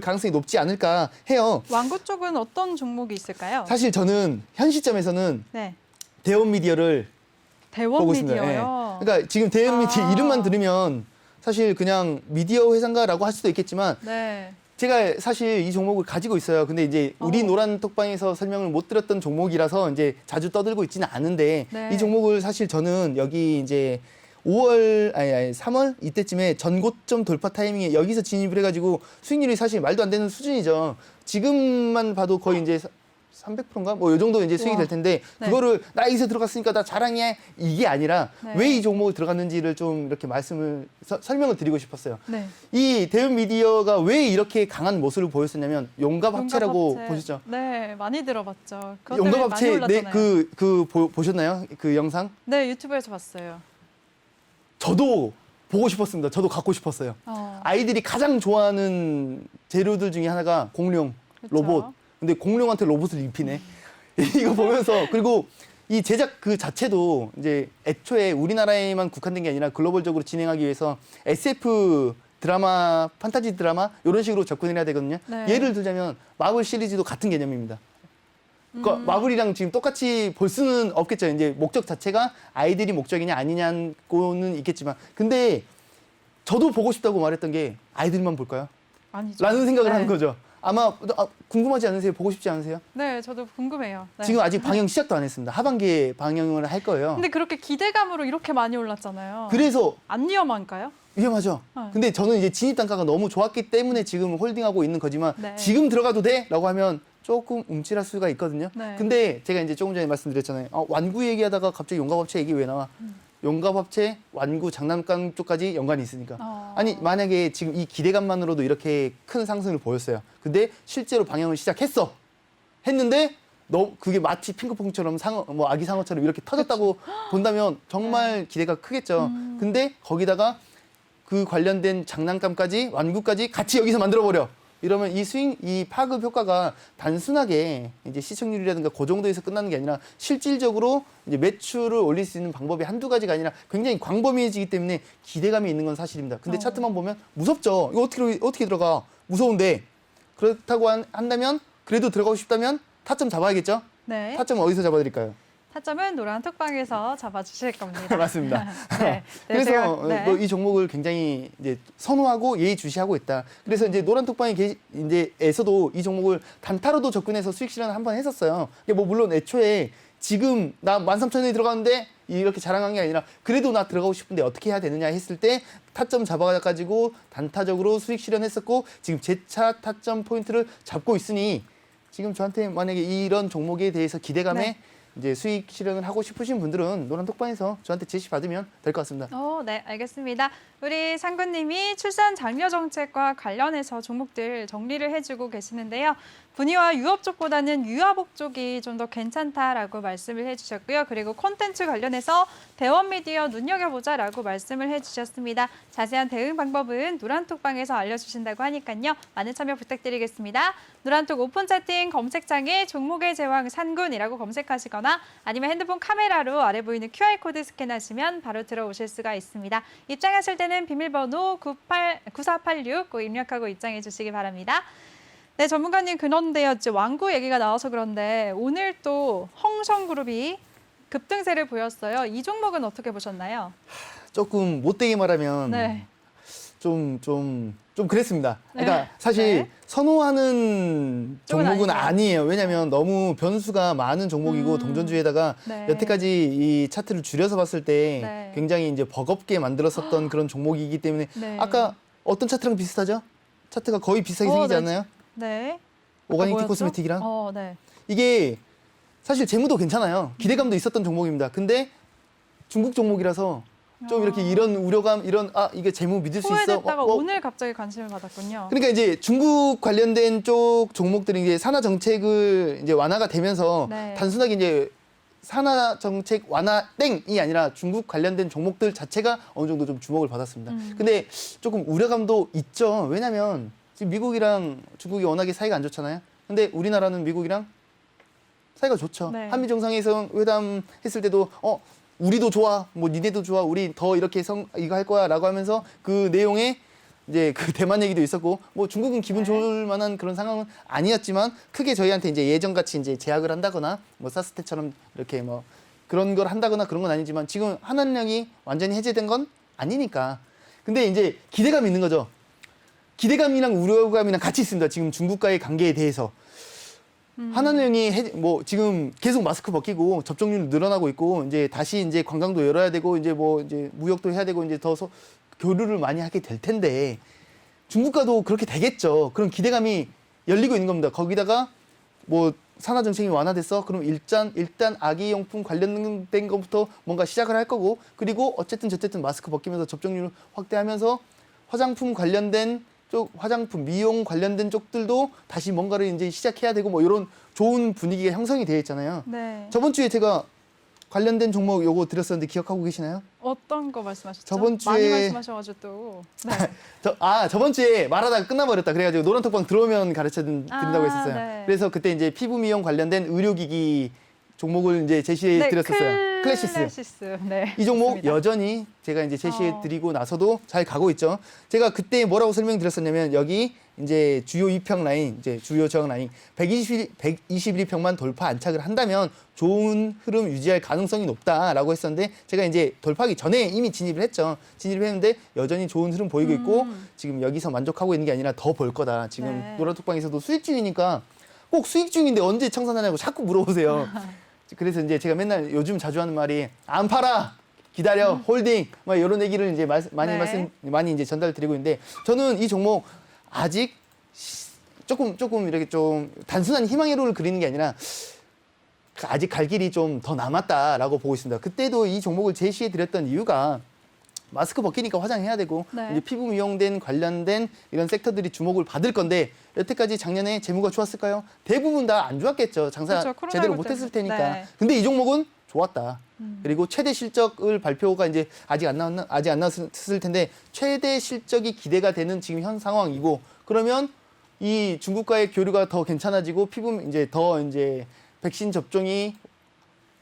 가능성이 높지 않을까 해요. 완구 쪽은 어떤 종목이 있을까요? 사실 저는 현 시점에서는 네. 대원 미디어를 대원 보고 있습니다. 미디어요. 예. 그러니까 지금 대원 미디어 아. 이름만 들으면 사실 그냥 미디어 회사인가라고 할 수도 있겠지만 네. 제가 사실 이 종목을 가지고 있어요. 근데 이제 우리 노란 톡방에서 설명을 못 드렸던 종목이라서 이제 자주 떠들고 있지는 않은데 네. 이 종목을 사실 저는 여기 이제 3월 이때쯤에 전고점 돌파 타이밍에 여기서 진입을 해가지고 수익률이 사실 말도 안 되는 수준이죠. 지금만 봐도 거의 이제 300%인가? 뭐 이 정도 이제 수익이 우와. 될 텐데 네. 그거를 나 여기서 들어갔으니까 나 자랑이야 이게 아니라 네. 왜 이 종목을 들어갔는지를 좀 이렇게 설명을 드리고 싶었어요. 네. 이 대은 미디어가 왜 이렇게 강한 모습을 보였었냐면 용갑합체라고 용갑합체. 보셨죠? 네, 많이 들어봤죠. 그것 때문에 많이 용갑합체 올랐잖아요. 보셨나요? 그 영상? 네, 유튜브에서 봤어요. 저도 보고 싶었습니다. 저도 갖고 싶었어요. 아이들이 가장 좋아하는 재료들 중에 하나가 공룡, 그쵸. 로봇. 근데 공룡한테 로봇을 입히네. 이거 보면서 그리고 이 제작 그 자체도 이제 애초에 우리나라에만 국한된 게 아니라 글로벌적으로 진행하기 위해서 SF 드라마, 판타지 드라마 이런 식으로 접근을 해야 되거든요. 네. 예를 들자면 마블 시리즈도 같은 개념입니다. 그러니까 마블이랑 지금 똑같이 볼 수는 없겠죠. 이제 목적 자체가 아이들이 목적이냐 아니냐고는 있겠지만 근데 저도 보고 싶다고 말했던 게 아이들만 볼까요? 아니죠. 라는 생각을 네. 하는 거죠. 아마 궁금하지 않으세요? 보고 싶지 않으세요? 네, 저도 궁금해요. 네. 지금 아직 방영 시작도 안 했습니다. 하반기에 방영을 할 거예요. 근데 그렇게 기대감으로 이렇게 많이 올랐잖아요. 그래서 안 위험한가요? 위험하죠. 네. 근데 저는 이제 진입 단가가 너무 좋았기 때문에 지금 홀딩하고 있는 거지만 네. 지금 들어가도 돼? 라고 하면 조금 움찔할 수가 있거든요. 네. 근데 제가 이제 조금 전에 말씀드렸잖아요. 완구 얘기하다가 갑자기 용갑합체 얘기 왜 나와? 용갑합체, 완구, 장난감 쪽까지 연관이 있으니까. 아니 만약에 지금 이 기대감만으로도 이렇게 큰 상승을 보였어요. 근데 실제로 방영을 시작했어. 했는데 그게 마치 핑크퐁처럼 뭐 아기 상어처럼 이렇게 터졌다고 본다면 정말 기대가 크겠죠. 근데 거기다가 그 관련된 장난감까지 완구까지 같이 여기서 만들어 버려. 이러면 이 파급 효과가 단순하게 이제 시청률이라든가 그 정도에서 끝나는 게 아니라 실질적으로 이제 매출을 올릴 수 있는 방법이 한두 가지가 아니라 굉장히 광범위해지기 때문에 기대감이 있는 건 사실입니다. 근데 차트만 보면 무섭죠. 이거 어떻게 들어가? 무서운데. 그렇다고 한다면 그래도 들어가고 싶다면 타점 잡아야겠죠? 네. 타점 어디서 잡아드릴까요? 타점은 노란 톡방에서 잡아주실 겁니다. 맞습니다. 네. 그래서 네. 뭐이 종목을 굉장히 이제 선호하고 예의주시하고 있다. 그래서 이제 노란 톡방에 이제에서도 이 종목을 단타로도 접근해서 수익 실현을 한번 했었어요. 이게 뭐 물론 애초에 지금 나 13,000원에 들어갔는데 이렇게 자랑한 게 아니라 그래도 나 들어가고 싶은데 어떻게 해야 되느냐 했을 때 타점 잡아가지고 단타적으로 수익 실현했었고 지금 재차 타점 포인트를 잡고 있으니 지금 저한테 만약에 이런 종목에 대해서 기대감에 네. 이제 수익 실현을 하고 싶으신 분들은 노란 톡방에서 저한테 제시 받으면 될 것 같습니다. 네, 알겠습니다. 우리 상구님이 출산 장려 정책과 관련해서 종목들 정리를 해주고 계시는데요. 분유와 유업 쪽보다는 유아복 쪽이 좀 더 괜찮다라고 말씀을 해주셨고요. 그리고 콘텐츠 관련해서 대원 미디어 눈여겨보자라고 말씀을 해주셨습니다. 자세한 대응 방법은 노란톡방에서 알려주신다고 하니까요. 많은 참여 부탁드리겠습니다. 노란톡 오픈 채팅 검색창에 종목의 제왕 산군이라고 검색하시거나 아니면 핸드폰 카메라로 아래 보이는 QR코드 스캔하시면 바로 들어오실 수가 있습니다. 입장하실 때는 비밀번호 9486 꼭 입력하고 입장해 주시기 바랍니다. 네, 전문가님 그런데요. 이제 완구 얘기가 나와서 그런데 오늘 또 홍성그룹이 급등세를 보였어요. 이 종목은 어떻게 보셨나요? 조금 못되게 말하면 네. 좀 그랬습니다. 그러니까 사실 네. 선호하는 쪽은 종목은 아니죠. 아니에요. 왜냐하면 너무 변수가 많은 종목이고 동전주에다가 네. 여태까지 이 차트를 줄여서 봤을 때 네. 굉장히 이제 버겁게 만들었었던 그런 종목이기 때문에 네. 아까 어떤 차트랑 비슷하죠? 차트가 거의 비슷하게 생기지 네. 않나요? 네. 오가닉 뭐였죠? 티코스메틱이랑 네. 이게 사실 재무도 괜찮아요. 기대감도 있었던 종목입니다. 근데 중국 종목이라서 좀 이렇게 이런 우려감, 이게 재무 믿을 수 있어. 후회됐다가 오늘 갑자기 관심을 받았군요. 그러니까 이제 중국 관련된 쪽 종목들이 이제 산하 정책을 이제 완화가 되면서 네. 단순하게 이제 산하 정책 완화 땡이 아니라 중국 관련된 종목들 자체가 어느 정도 좀 주목을 받았습니다. 근데 조금 우려감도 있죠. 왜냐면 지금 미국이랑 중국이 워낙에 사이가 안 좋잖아요. 근데 우리나라는 미국이랑 사이가 좋죠. 네. 한미 정상회담 했을 때도 우리도 좋아, 뭐 니네도 좋아, 우리 더 이렇게 이거 할 거야라고 하면서 그 내용에 이제 그 대만 얘기도 있었고 뭐 중국은 기분 네. 좋을 만한 그런 상황은 아니었지만 크게 저희한테 이제 예전같이 이제 제약을 한다거나 뭐 사스 때처럼 이렇게 뭐 그런 걸 한다거나 그런 건 아니지만 지금 한한령이 완전히 해제된 건 아니니까. 근데 이제 기대감이 있는 거죠. 기대감이랑 우려감이랑 같이 있습니다. 지금 중국과의 관계에 대해서. 하나은행이 뭐 지금 계속 마스크 벗기고 접종률 늘어나고 있고 이제 다시 이제 관광도 열어야 되고 이제 뭐 이제 무역도 해야 되고 이제 더 교류를 많이 하게 될 텐데 중국과도 그렇게 되겠죠. 그런 기대감이 열리고 있는 겁니다. 거기다가 뭐 산화 정책이 완화됐어. 그럼 일단 아기용품 관련된 것부터 뭔가 시작을 할 거고 그리고 어쨌든 마스크 벗기면서 접종률 확대하면서 화장품 관련된 쪽 화장품 미용 관련된 쪽들도 다시 뭔가를 이제 시작해야 되고 뭐 이런 좋은 분위기가 형성이 되어 있잖아요. 네. 저번 주에 제가 관련된 종목 요거 드렸었는데 기억하고 계시나요? 어떤 거 말씀하셨죠? 저번 주에- 많이 말씀하셔가지고 또. 네. 저번 주에 말하다가 끝나버렸다. 그래가지고 노란톡방 들어오면 가르쳐 드린다고 했었어요. 네. 그래서 그때 이제 피부 미용 관련된 의료기기 종목을 이제 제시해 네, 드렸었어요. 클래시스. 네. 이 종목 맞습니다. 여전히 제가 이제 제시해 드리고 나서도 잘 가고 있죠. 제가 그때 뭐라고 설명드렸었냐면 여기 이제 주요 입평 라인, 이제 주요 저항 라인 121평만 돌파 안착을 한다면 좋은 흐름 유지할 가능성이 높다라고 했었는데 제가 이제 돌파하기 전에 이미 진입을 했죠. 진입을 했는데 여전히 좋은 흐름 보이고 있고 지금 여기서 만족하고 있는 게 아니라 더 볼 거다. 지금 네. 노란톡방에서도 수익 중이니까 꼭 수익 중인데 언제 청산하냐고 자꾸 물어보세요. 그래서 이제 제가 맨날 요즘 자주 하는 말이 안 팔아 기다려 홀딩 막 이런 얘기를 이제 많이 이제 전달드리고 있는데 저는 이 종목 아직 조금 이렇게 좀 단순한 희망의 그리는 게 아니라 아직 갈 길이 좀 더 남았다라고 보고 있습니다. 그때도 이 종목을 제시해 드렸던 이유가 마스크 벗기니까 화장해야 되고 네. 이제 피부 미용된 관련된 이런 섹터들이 주목을 받을 건데 여태까지 작년에 재무가 좋았을까요? 대부분 다 안 좋았겠죠. 장사 그렇죠. 코로나 제대로 때문에. 못했을 테니까. 네. 근데 이 종목은 좋았다. 그리고 최대 실적을 발표가 이제 아직 안 나왔을 텐데 최대 실적이 기대가 되는 지금 현 상황이고 그러면 이 중국과의 교류가 더 괜찮아지고 더 백신 접종이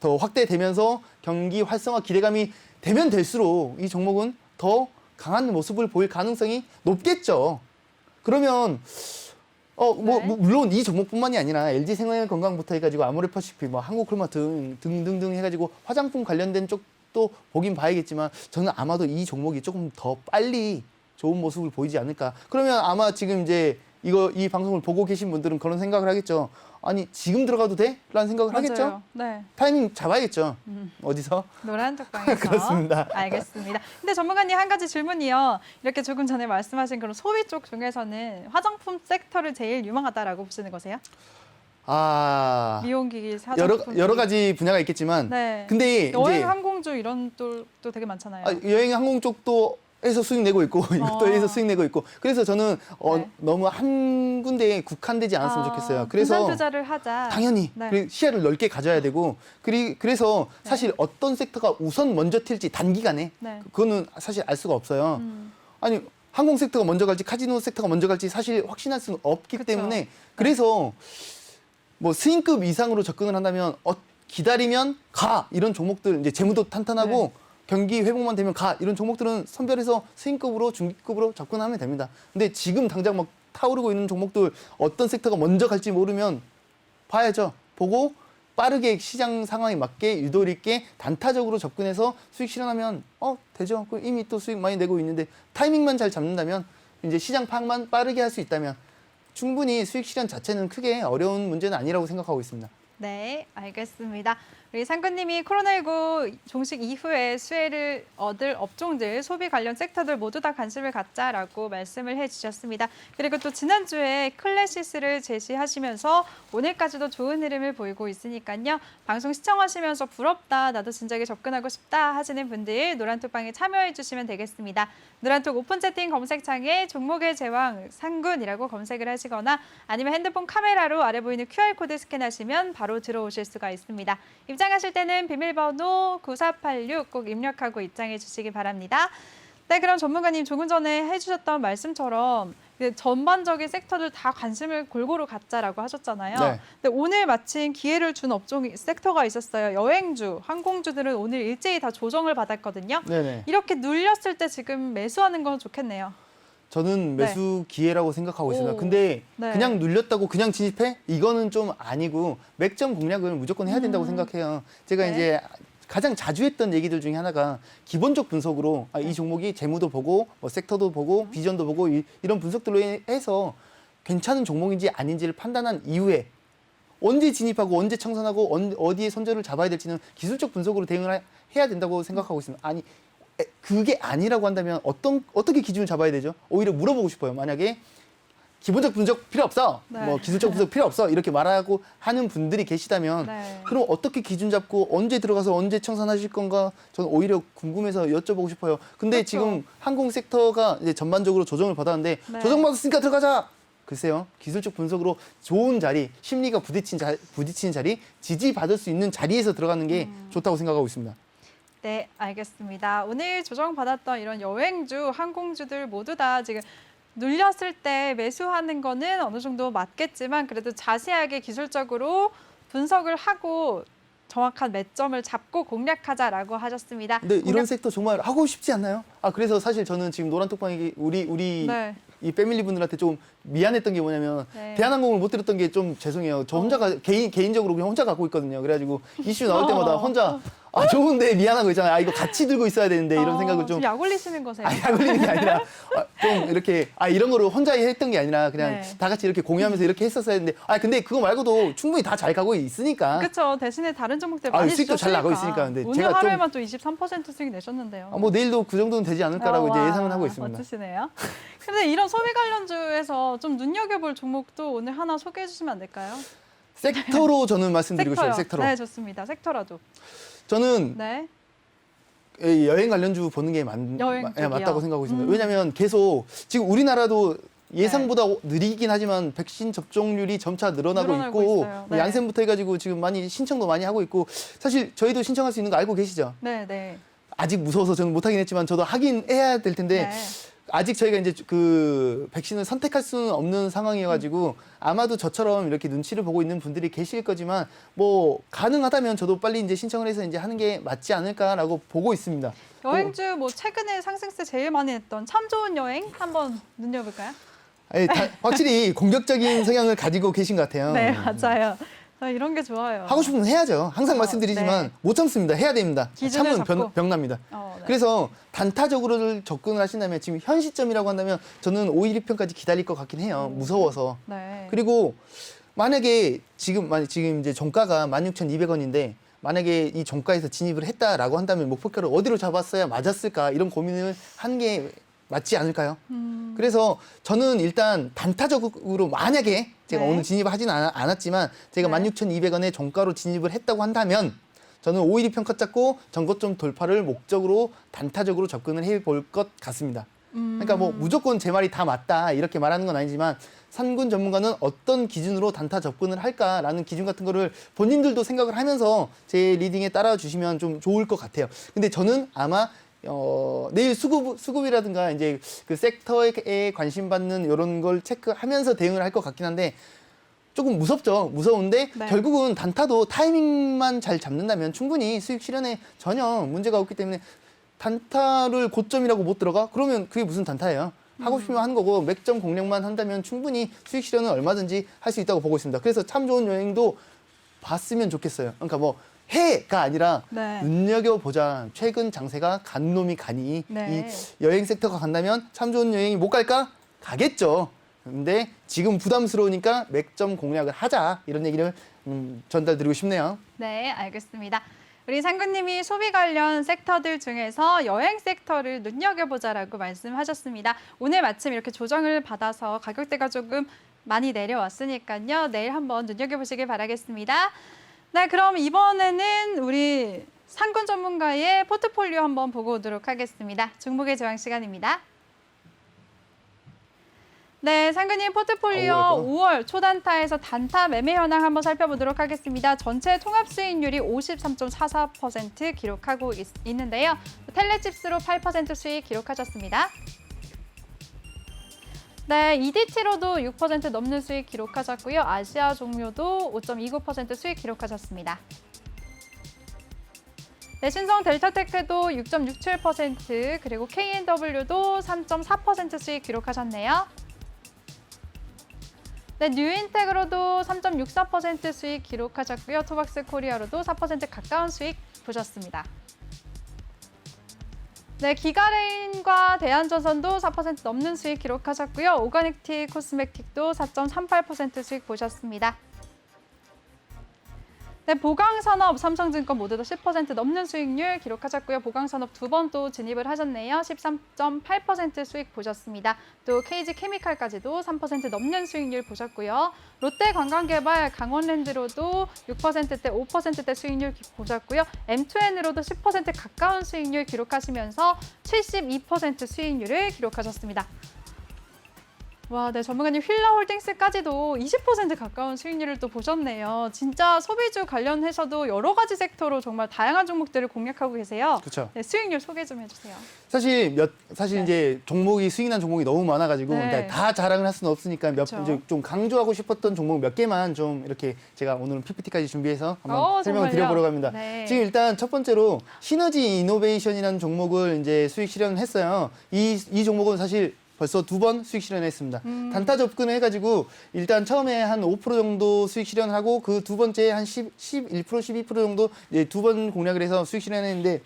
더 확대되면서 경기 활성화 기대감이 되면 될수록 이 종목은 더 강한 모습을 보일 가능성이 높겠죠. 그러면 물론 이 종목뿐만이 아니라 LG생활건강부터 해가지고 아모레퍼시픽, 뭐 한국콜마 등등등 해가지고 화장품 관련된 쪽도 보긴 봐야겠지만 저는 아마도 이 종목이 조금 더 빨리 좋은 모습을 보이지 않을까. 그러면 아마 지금 이제 이 방송을 보고 계신 분들은 그런 생각을 하겠죠. 아니 지금 들어가도 돼? 라는 생각을 맞아요. 하겠죠. 네. 타이밍 잡아야겠죠. 어디서? 노란 톡방에서. 그렇습니다. 알겠습니다. 근데 전문가님 한 가지 질문이요. 이렇게 조금 전에 말씀하신 그런 소비 쪽 중에서는 화장품 섹터를 제일 유망하다라고 보시는 거세요? 미용기기, 화장품. 여러 가지 분야가 있겠지만 네. 근데 여행, 이제 항공주 이런 쪽도 되게 많잖아요. 여행 항공 쪽도 해서 수익 내고 있고 이것도 해서 수익 내고 있고 그래서 저는 네. 너무 한 군데에 국한되지 않았으면 좋겠어요. 그래서 분산 투자를 하자. 당연히 네. 그리고 시야를 넓게 가져야 되고 그래서 사실 어떤 섹터가 우선 먼저 튈지 단기간에 네. 그거는 사실 알 수가 없어요. 아니 항공 섹터가 먼저 갈지 카지노 섹터가 먼저 갈지 사실 확신할 수는 없기 그쵸. 때문에 그래서 뭐 스윙급 이상으로 접근을 한다면 기다리면 가 이런 종목들 이제 재무도 탄탄하고 경기 회복만 되면 가 이런 종목들은 선별해서 스윙급으로 중기급으로 접근하면 됩니다. 근데 지금 당장 막 타오르고 있는 종목들 어떤 섹터가 먼저 갈지 모르면 봐야죠. 보고 빠르게 시장 상황에 맞게 유도리 있게 단타적으로 접근해서 수익 실현하면 되죠. 이미 또 수익 많이 내고 있는데 타이밍만 잘 잡는다면 이제 시장 파악만 빠르게 할 수 있다면 충분히 수익 실현 자체는 크게 어려운 문제는 아니라고 생각하고 있습니다. 네, 알겠습니다. 우리 상근님이 코로나19 종식 이후에 수혜를 얻을 업종들, 소비 관련 섹터들 모두 다 관심을 갖자라고 말씀을 해주셨습니다. 그리고 또 지난주에 클래시스를 제시하시면서 오늘까지도 좋은 흐름을 보이고 있으니까요. 방송 시청하시면서 부럽다, 나도 진작에 접근하고 싶다 하시는 분들 노란톡방에 참여해 주시면 되겠습니다. 노란톡 오픈 채팅 검색창에 종목의 제왕 상군이라고 검색을 하시거나 아니면 핸드폰 카메라로 아래 보이는 QR코드 스캔하시면 바로 들어오실 수가 있습니다. 입장하실 때는 비밀번호 9486 꼭 입력하고 입장해 주시기 바랍니다. 네, 그럼 전문가님 조금 전에 해주셨던 말씀처럼 전반적인 섹터들 다 관심을 골고루 갖자라고 하셨잖아요. 네. 근데 오늘 마침 기회를 준 섹터가 있었어요. 여행주, 항공주들은 오늘 일제히 다 조정을 받았거든요. 네네. 이렇게 눌렸을 때 지금 매수하는 건 좋겠네요. 저는 매수 기회라고 생각하고 있습니다. 오. 근데 네. 그냥 눌렸다고 그냥 진입해? 이거는 좀 아니고 맥점 공략을 무조건 해야 된다고 생각해요. 제가 네. 이제 가장 자주 했던 얘기들 중에 하나가 기본적 분석으로 이 종목이 재무도 보고 뭐 섹터도 보고 비전도 보고 이런 분석들로 해서 괜찮은 종목인지 아닌지를 판단한 이후에 언제 진입하고 언제 청산하고 어디에 손절을 잡아야 될지는 기술적 분석으로 대응을 해야 된다고 생각하고 있습니다. 아니 그게 아니라고 한다면 어떻게 기준을 잡아야 되죠? 오히려 물어보고 싶어요. 만약에 기본적 분석 필요 없어, 네. 뭐 기술적 분석 필요 없어 이렇게 말하고 하는 분들이 계시다면 네. 그럼 어떻게 기준 잡고 언제 들어가서 언제 청산하실 건가 저는 오히려 궁금해서 여쭤보고 싶어요. 근데 그렇죠. 지금 항공 섹터가 이제 전반적으로 조정을 받았는데 네. 조정받았으니까 들어가자. 글쎄요, 기술적 분석으로 좋은 자리, 심리가 부딪힌 자리, 지지받을 수 있는 자리에서 들어가는 게 좋다고 생각하고 있습니다. 네, 알겠습니다. 오늘 조정받았던 이런 여행주, 항공주들 모두 다 지금 눌렸을 때 매수하는 거는 어느 정도 맞겠지만 그래도 자세하게 기술적으로 분석을 하고 정확한 매점을 잡고 공략하자라고 하셨습니다. 근데 이런 섹터 정말 하고 싶지 않나요? 그래서 사실 저는 지금 노란톡방에 우리 네. 이 패밀리 분들한테 좀 미안했던 게 뭐냐면 네. 대한항공을 못 들었던 게 좀 죄송해요. 저 혼자가 개인적으로 그냥 혼자 갖고 있거든요. 그래가지고 이슈 나올 때마다 혼자 좋은데 미안한 거 있잖아요. 이거 같이 들고 있어야 되는데 이런 생각을 좀 지금 약 올리시는 거세요? 약 올리는 게 아니라 좀 이렇게 이런 거를 혼자 했던 게 아니라 그냥 네. 다 같이 이렇게 공유하면서 이렇게 했었어야 했는데 근데 그거 말고도 충분히 다 잘 가고 있으니까 그렇죠. 대신에 다른 종목들 많이 수익도 잘 나고 있으니까. 근데 오늘 제가 좀 하루에만 또 23% 수익 내셨는데요. 뭐 내일도 그 정도는 되지 않을까라고 이제 와, 예상은 하고 있습니다. 멋지시네요. 근데 이런 소비 관련주에서 좀 눈여겨볼 종목도 오늘 하나 소개해 주시면 안 될까요? 섹터로 저는 말씀드리고 섹터요. 싶어요. 섹터로. 네, 좋습니다. 섹터라도. 저는 네. 여행 관련주 보는 게 여행 쪽이요? 맞다고 생각하고 있습니다. 왜냐하면 계속 지금 우리나라도 예상보다 느리긴 하지만 백신 접종률이 점차 늘어나고 있고 있어요. 네. 얀센부터 해가지고 지금 많이 신청도 많이 하고 있고 사실 저희도 신청할 수 있는 거 알고 계시죠? 네, 네. 아직 무서워서 저는 못하긴 했지만 저도 하긴 해야 될 텐데 네. 아직 저희가 이제 그 백신을 선택할 수는 없는 상황이어가지고 아마도 저처럼 이렇게 눈치를 보고 있는 분들이 계실 거지만 뭐 가능하다면 저도 빨리 이제 신청을 해서 이제 하는 게 맞지 않을까라고 보고 있습니다. 여행주 뭐 최근에 상승세 제일 많이 했던 참 좋은 여행 한번 눈여볼까요? 확실히 공격적인 성향을 가지고 계신 것 같아요. 네, 맞아요. 이런 게 좋아요. 하고 싶으면 해야죠. 항상 말씀드리지만 네. 못 참습니다. 해야 됩니다. 기준을 참으면 잡고. 병납니다. 네. 그래서 단타적으로 접근을 하신다면 지금 현 시점이라고 한다면 저는 5일 2편까지 기다릴 것 같긴 해요. 무서워서. 네. 그리고 만약에 지금 이제 종가가 16,200원인데 만약에 이 종가에서 진입을 했다라고 한다면 목표가를 어디로 잡았어야 맞았을까 이런 고민을 한 게 맞지 않을까요? 그래서 저는 일단 단타적으로 만약에 제가 네. 오늘 진입을 하진 않았지만 제가 네. 16,200원에 종가로 진입을 했다고 한다면 저는 5일 2편 컷 잡고 전고점 돌파를 목적으로 단타적으로 접근을 해볼 것 같습니다. 그러니까 뭐 무조건 제 말이 다 맞다 이렇게 말하는 건 아니지만 산군 전문가는 어떤 기준으로 단타 접근을 할까라는 기준 같은 거를 본인들도 생각을 하면서 제 리딩에 따라 주시면 좀 좋을 것 같아요. 근데 저는 아마 내일 수급이라든가 이제 그 섹터에 관심 받는 이런 걸 체크하면서 대응을 할 것 같긴 한데 조금 무섭죠. 무서운데 네. 결국은 단타도 타이밍만 잘 잡는다면 충분히 수익 실현에 전혀 문제가 없기 때문에 단타를 고점이라고 못 들어가? 그러면 그게 무슨 단타예요? 하고 싶으면 하는 거고 맥점 공략만 한다면 충분히 수익 실현은 얼마든지 할 수 있다고 보고 있습니다. 그래서 참 좋은 여행도 봤으면 좋겠어요. 그러니까 뭐 해가 아니라 네. 눈여겨보자. 최근 장세가 간 놈이 가니 네. 이 여행 섹터가 간다면 참 좋은 여행이 못 갈까? 가겠죠. 근데 지금 부담스러우니까 맥점 공략을 하자. 이런 얘기를 전달드리고 싶네요. 네, 알겠습니다. 우리 상구님이 소비 관련 섹터들 중에서 여행 섹터를 눈여겨보자라고 말씀하셨습니다. 오늘 마침 이렇게 조정을 받아서 가격대가 조금 많이 내려왔으니까요. 내일 한번 눈여겨보시길 바라겠습니다. 네, 그럼 이번에는 우리 상군 전문가의 포트폴리오 한번 보고 오도록 하겠습니다. 종목의 제왕 시간입니다. 네, 상근님 포트폴리오 5월 초단타에서 단타 매매 현황 한번 살펴보도록 하겠습니다. 전체 통합 수익률이 53.44% 기록하고 있는데요. 텔레칩스로 8% 수익 기록하셨습니다. 네, EDT로도 6% 넘는 수익 기록하셨고요. 아시아 종묘도 5.29% 수익 기록하셨습니다. 네, 신성 델타테크도 6.67% 그리고 KNW도 3.4% 수익 기록하셨네요. 네, 뉴인텍으로도 3.64% 수익 기록하셨고요. 토박스 코리아로도 4% 가까운 수익 보셨습니다. 네, 기가레인과 대한전선도 4% 넘는 수익 기록하셨고요. 오가닉티 코스메틱도 4.38% 수익 보셨습니다. 네, 보강산업, 삼성증권 모두 다 10% 넘는 수익률 기록하셨고요. 보강산업 두 번 또 진입을 하셨네요. 13.8% 수익 보셨습니다. 또 KG케미칼까지도 3% 넘는 수익률 보셨고요. 롯데관광개발, 강원랜드로도 6%대, 5%대 수익률 보셨고요. M2N으로도 10% 가까운 수익률 기록하시면서 72% 수익률을 기록하셨습니다. 와, 네, 전문가님 휠라홀딩스까지도 20% 가까운 수익률을 또 보셨네요. 진짜 소비주 관련해서도 여러 가지 섹터로 정말 다양한 종목들을 공략하고 계세요. 그렇죠. 네, 수익률 소개 좀 해주세요. 사실 네. 이제 종목이 수익 난 종목이 너무 많아가지고 네. 그러니까 다 자랑을 할 수는 없으니까 그렇죠. 이제 좀 강조하고 싶었던 종목 몇 개만 좀 이렇게 제가 오늘은 PPT까지 준비해서 한번 설명을 정말요? 드려보려고 합니다. 네. 지금 일단 첫 번째로 시너지 이노베이션이라는 종목을 이제 수익 실현했어요. 이 종목은 사실 벌써 두 번 수익 실현했습니다. 단타 접근을 해가지고 일단 처음에 한 5% 정도 수익 실현하고 그 두 번째 한 11%, 12% 정도 이제 두 번 공략을 해서 수익 실현했는데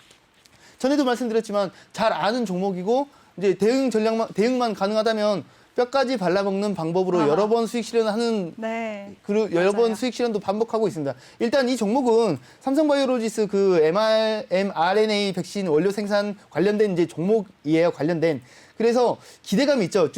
전에도 말씀드렸지만 잘 아는 종목이고 이제 대응만 가능하다면 뼈까지 발라먹는 방법으로 여러 번 수익 실현하는 네. 그리고 여러 번 맞아요. 수익 실현도 반복하고 있습니다. 일단 이 종목은 삼성바이오로지스 그 mRNA 백신 원료 생산 관련된 이제 종목이에요. 관련된. 그래서 기대감이 있죠.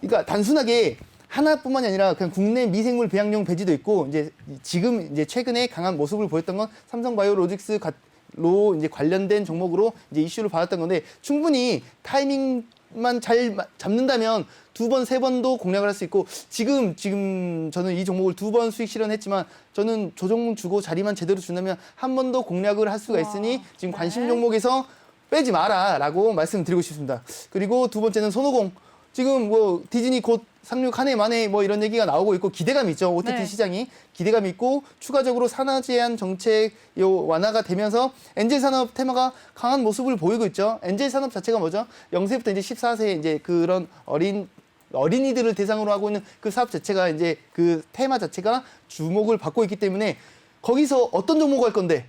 그러니까 단순하게 하나뿐만이 아니라 그냥 국내 미생물 배양용 배지도 있고 이제 지금 이제 최근에 강한 모습을 보였던 건 삼성바이오로직스로 이제 관련된 종목으로 이제 이슈를 받았던 건데 충분히 타이밍만 잘 잡는다면 두 번, 세 번도 공략을 할 수 있고 지금 저는 이 종목을 두 번 수익 실현했지만 저는 조정문 주고 자리만 제대로 준다면 한 번 더 공략을 할 수가 있으니 지금 관심 네. 종목에서 빼지 마라라고 말씀드리고 싶습니다. 그리고 두 번째는 손오공. 지금 뭐 디즈니 곧 상륙하네 마네 뭐 이런 얘기가 나오고 있고 기대감이 있죠. OTT 네. 시장이 기대감이 있고 추가적으로 산화 제한 정책 완화가 되면서 엔젤 산업 테마가 강한 모습을 보이고 있죠. 엔젤 산업 자체가 뭐죠? 0세부터 이제 14세 이제 그런 어린이들을 대상으로 하고 있는 그 사업 자체가 이제 그 테마 자체가 주목을 받고 있기 때문에 거기서 어떤 종목 할 건데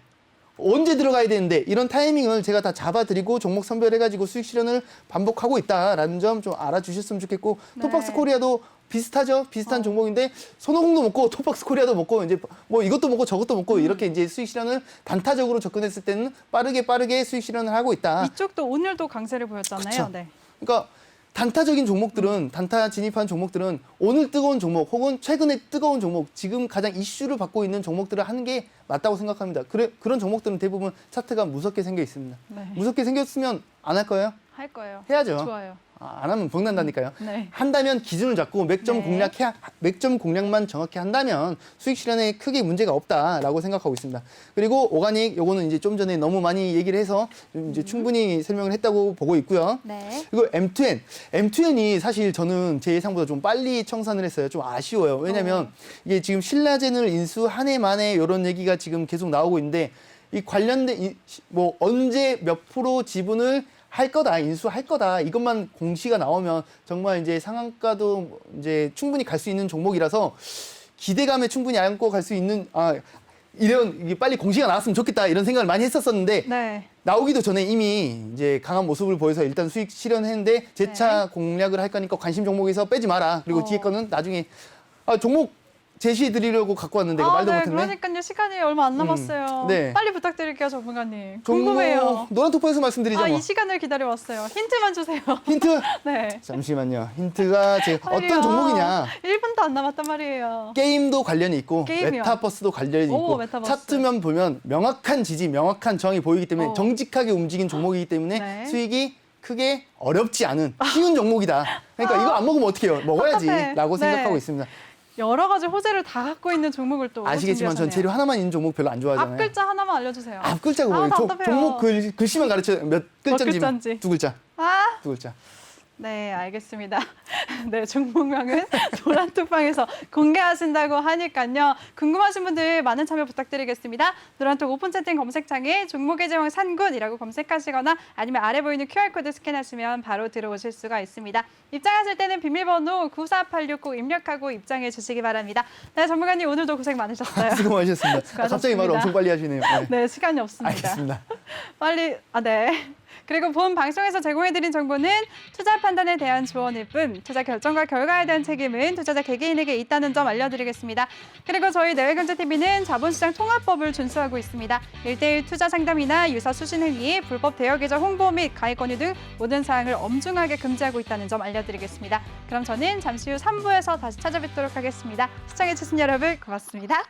언제 들어가야 되는데 이런 타이밍을 제가 다 잡아드리고 종목 선별해가지고 수익 실현을 반복하고 있다라는 점 좀 알아주셨으면 좋겠고 네. 토박스 코리아도 비슷하죠. 비슷한 종목인데 손오공도 먹고 토박스 코리아도 먹고 이제 뭐 이것도 먹고 저것도 먹고 이렇게 이제 수익 실현을 단타적으로 접근했을 때는 빠르게 수익 실현을 하고 있다. 이쪽도 오늘도 강세를 보였잖아요. 그쵸. 네. 그러니까 단타적인 종목들은 단타 진입한 종목들은 오늘 뜨거운 종목 혹은 최근에 뜨거운 종목 지금 가장 이슈를 받고 있는 종목들을 하는 게 맞다고 생각합니다. 그런 종목들은 대부분 차트가 무섭게 생겨 있습니다. 네. 무섭게 생겼으면 안 할 거예요? 할 거예요. 해야죠. 좋아요. 안 하면 병난다니까요. 네. 한다면 기준을 잡고 네. 맥점 공략만 정확히 한다면 수익 실현에 크게 문제가 없다라고 생각하고 있습니다. 그리고 오가닉 요거는 이제 좀 전에 너무 많이 얘기를 해서 이제 충분히 설명을 했다고 보고 있고요. 네. 그리고 M2N이 사실 저는 제 예상보다 좀 빨리 청산을 했어요. 좀 아쉬워요. 왜냐면 이게 지금 신라젠을 인수 한 해 만에 이런 얘기가 지금 계속 나오고 있는데 이 관련된 뭐 언제 몇 프로 지분을 할 거다, 인수할 거다. 이것만 공시가 나오면 정말 이제 상한가도 이제 충분히 갈 수 있는 종목이라서 기대감에 충분히 안고 갈 수 있는 이게 빨리 공시가 나왔으면 좋겠다 이런 생각을 많이 했었었는데 네. 나오기도 전에 이미 이제 강한 모습을 보여서 일단 수익 실현했는데 재차 공략을 할 거니까 관심 종목에서 빼지 마라. 그리고 뒤에 거는 나중에 종목 제시해 드리려고 갖고 왔는데 이거 말도 네, 못했네. 그러니까요. 시간이 얼마 안 남았어요. 네. 빨리 부탁드릴게요, 전문가님. 궁금해요. 노란톡방에서 말씀드리죠. 이 시간을 기다려왔어요. 힌트만 주세요. 힌트. 네. 잠시만요. 힌트가 제가 빨리요. 어떤 종목이냐. 1분도 안 남았단 말이에요. 게임도 관련이 있고 게임이요? 메타버스도 관련이 있고 메타버스. 차트면 보면 명확한 지지, 명확한 저항이 보이기 때문에 어. 정직하게 움직인 종목이기 때문에 네. 수익이 크게 어렵지 않은 쉬운 종목이다. 그러니까 이거 안 먹으면 어떡해요? 먹어야지 답답해. 라고 네. 생각하고 있습니다. 여러 가지 호재를 다 갖고 있는 종목을 또 아시겠지만 전 준비하셨네요. 재료 하나만 있는 종목 별로 안 좋아하잖아요. 앞 글자 하나만 알려주세요. 앞 글자가 뭐예요? 답답해요. 종목 글씨만 가르쳐요. 몇 글자인지. 글자인지. 두 글자. 아, 두 글자. 네, 알겠습니다. 네, 종목명은 노란톡방에서 공개하신다고 하니까요. 궁금하신 분들 많은 참여 부탁드리겠습니다. 노란톡 오픈 채팅 검색창에 종목의 제왕 산군이라고 검색하시거나 아니면 아래 보이는 QR코드 스캔하시면 바로 들어오실 수가 있습니다. 입장하실 때는 비밀번호 9486 꼭 입력하고 입장해 주시기 바랍니다. 네, 전문가님 오늘도 고생 많으셨어요. 수고 많으셨습니다. 갑자기 말을 엄청 빨리 하시네요. 네. 네, 시간이 없습니다. 알겠습니다. 빨리, 네. 그리고 본 방송에서 제공해드린 정보는 투자 판단에 대한 조언일 뿐 투자 결정과 결과에 대한 책임은 투자자 개개인에게 있다는 점 알려드리겠습니다. 그리고 저희 내외경제TV는 자본시장 통합법을 준수하고 있습니다. 1:1 투자 상담이나 유사 수신 행위, 불법 대여 계좌 홍보 및 가입 권유 등 모든 사항을 엄중하게 금지하고 있다는 점 알려드리겠습니다. 그럼 저는 잠시 후 3부에서 다시 찾아뵙도록 하겠습니다. 시청해주신 여러분 고맙습니다.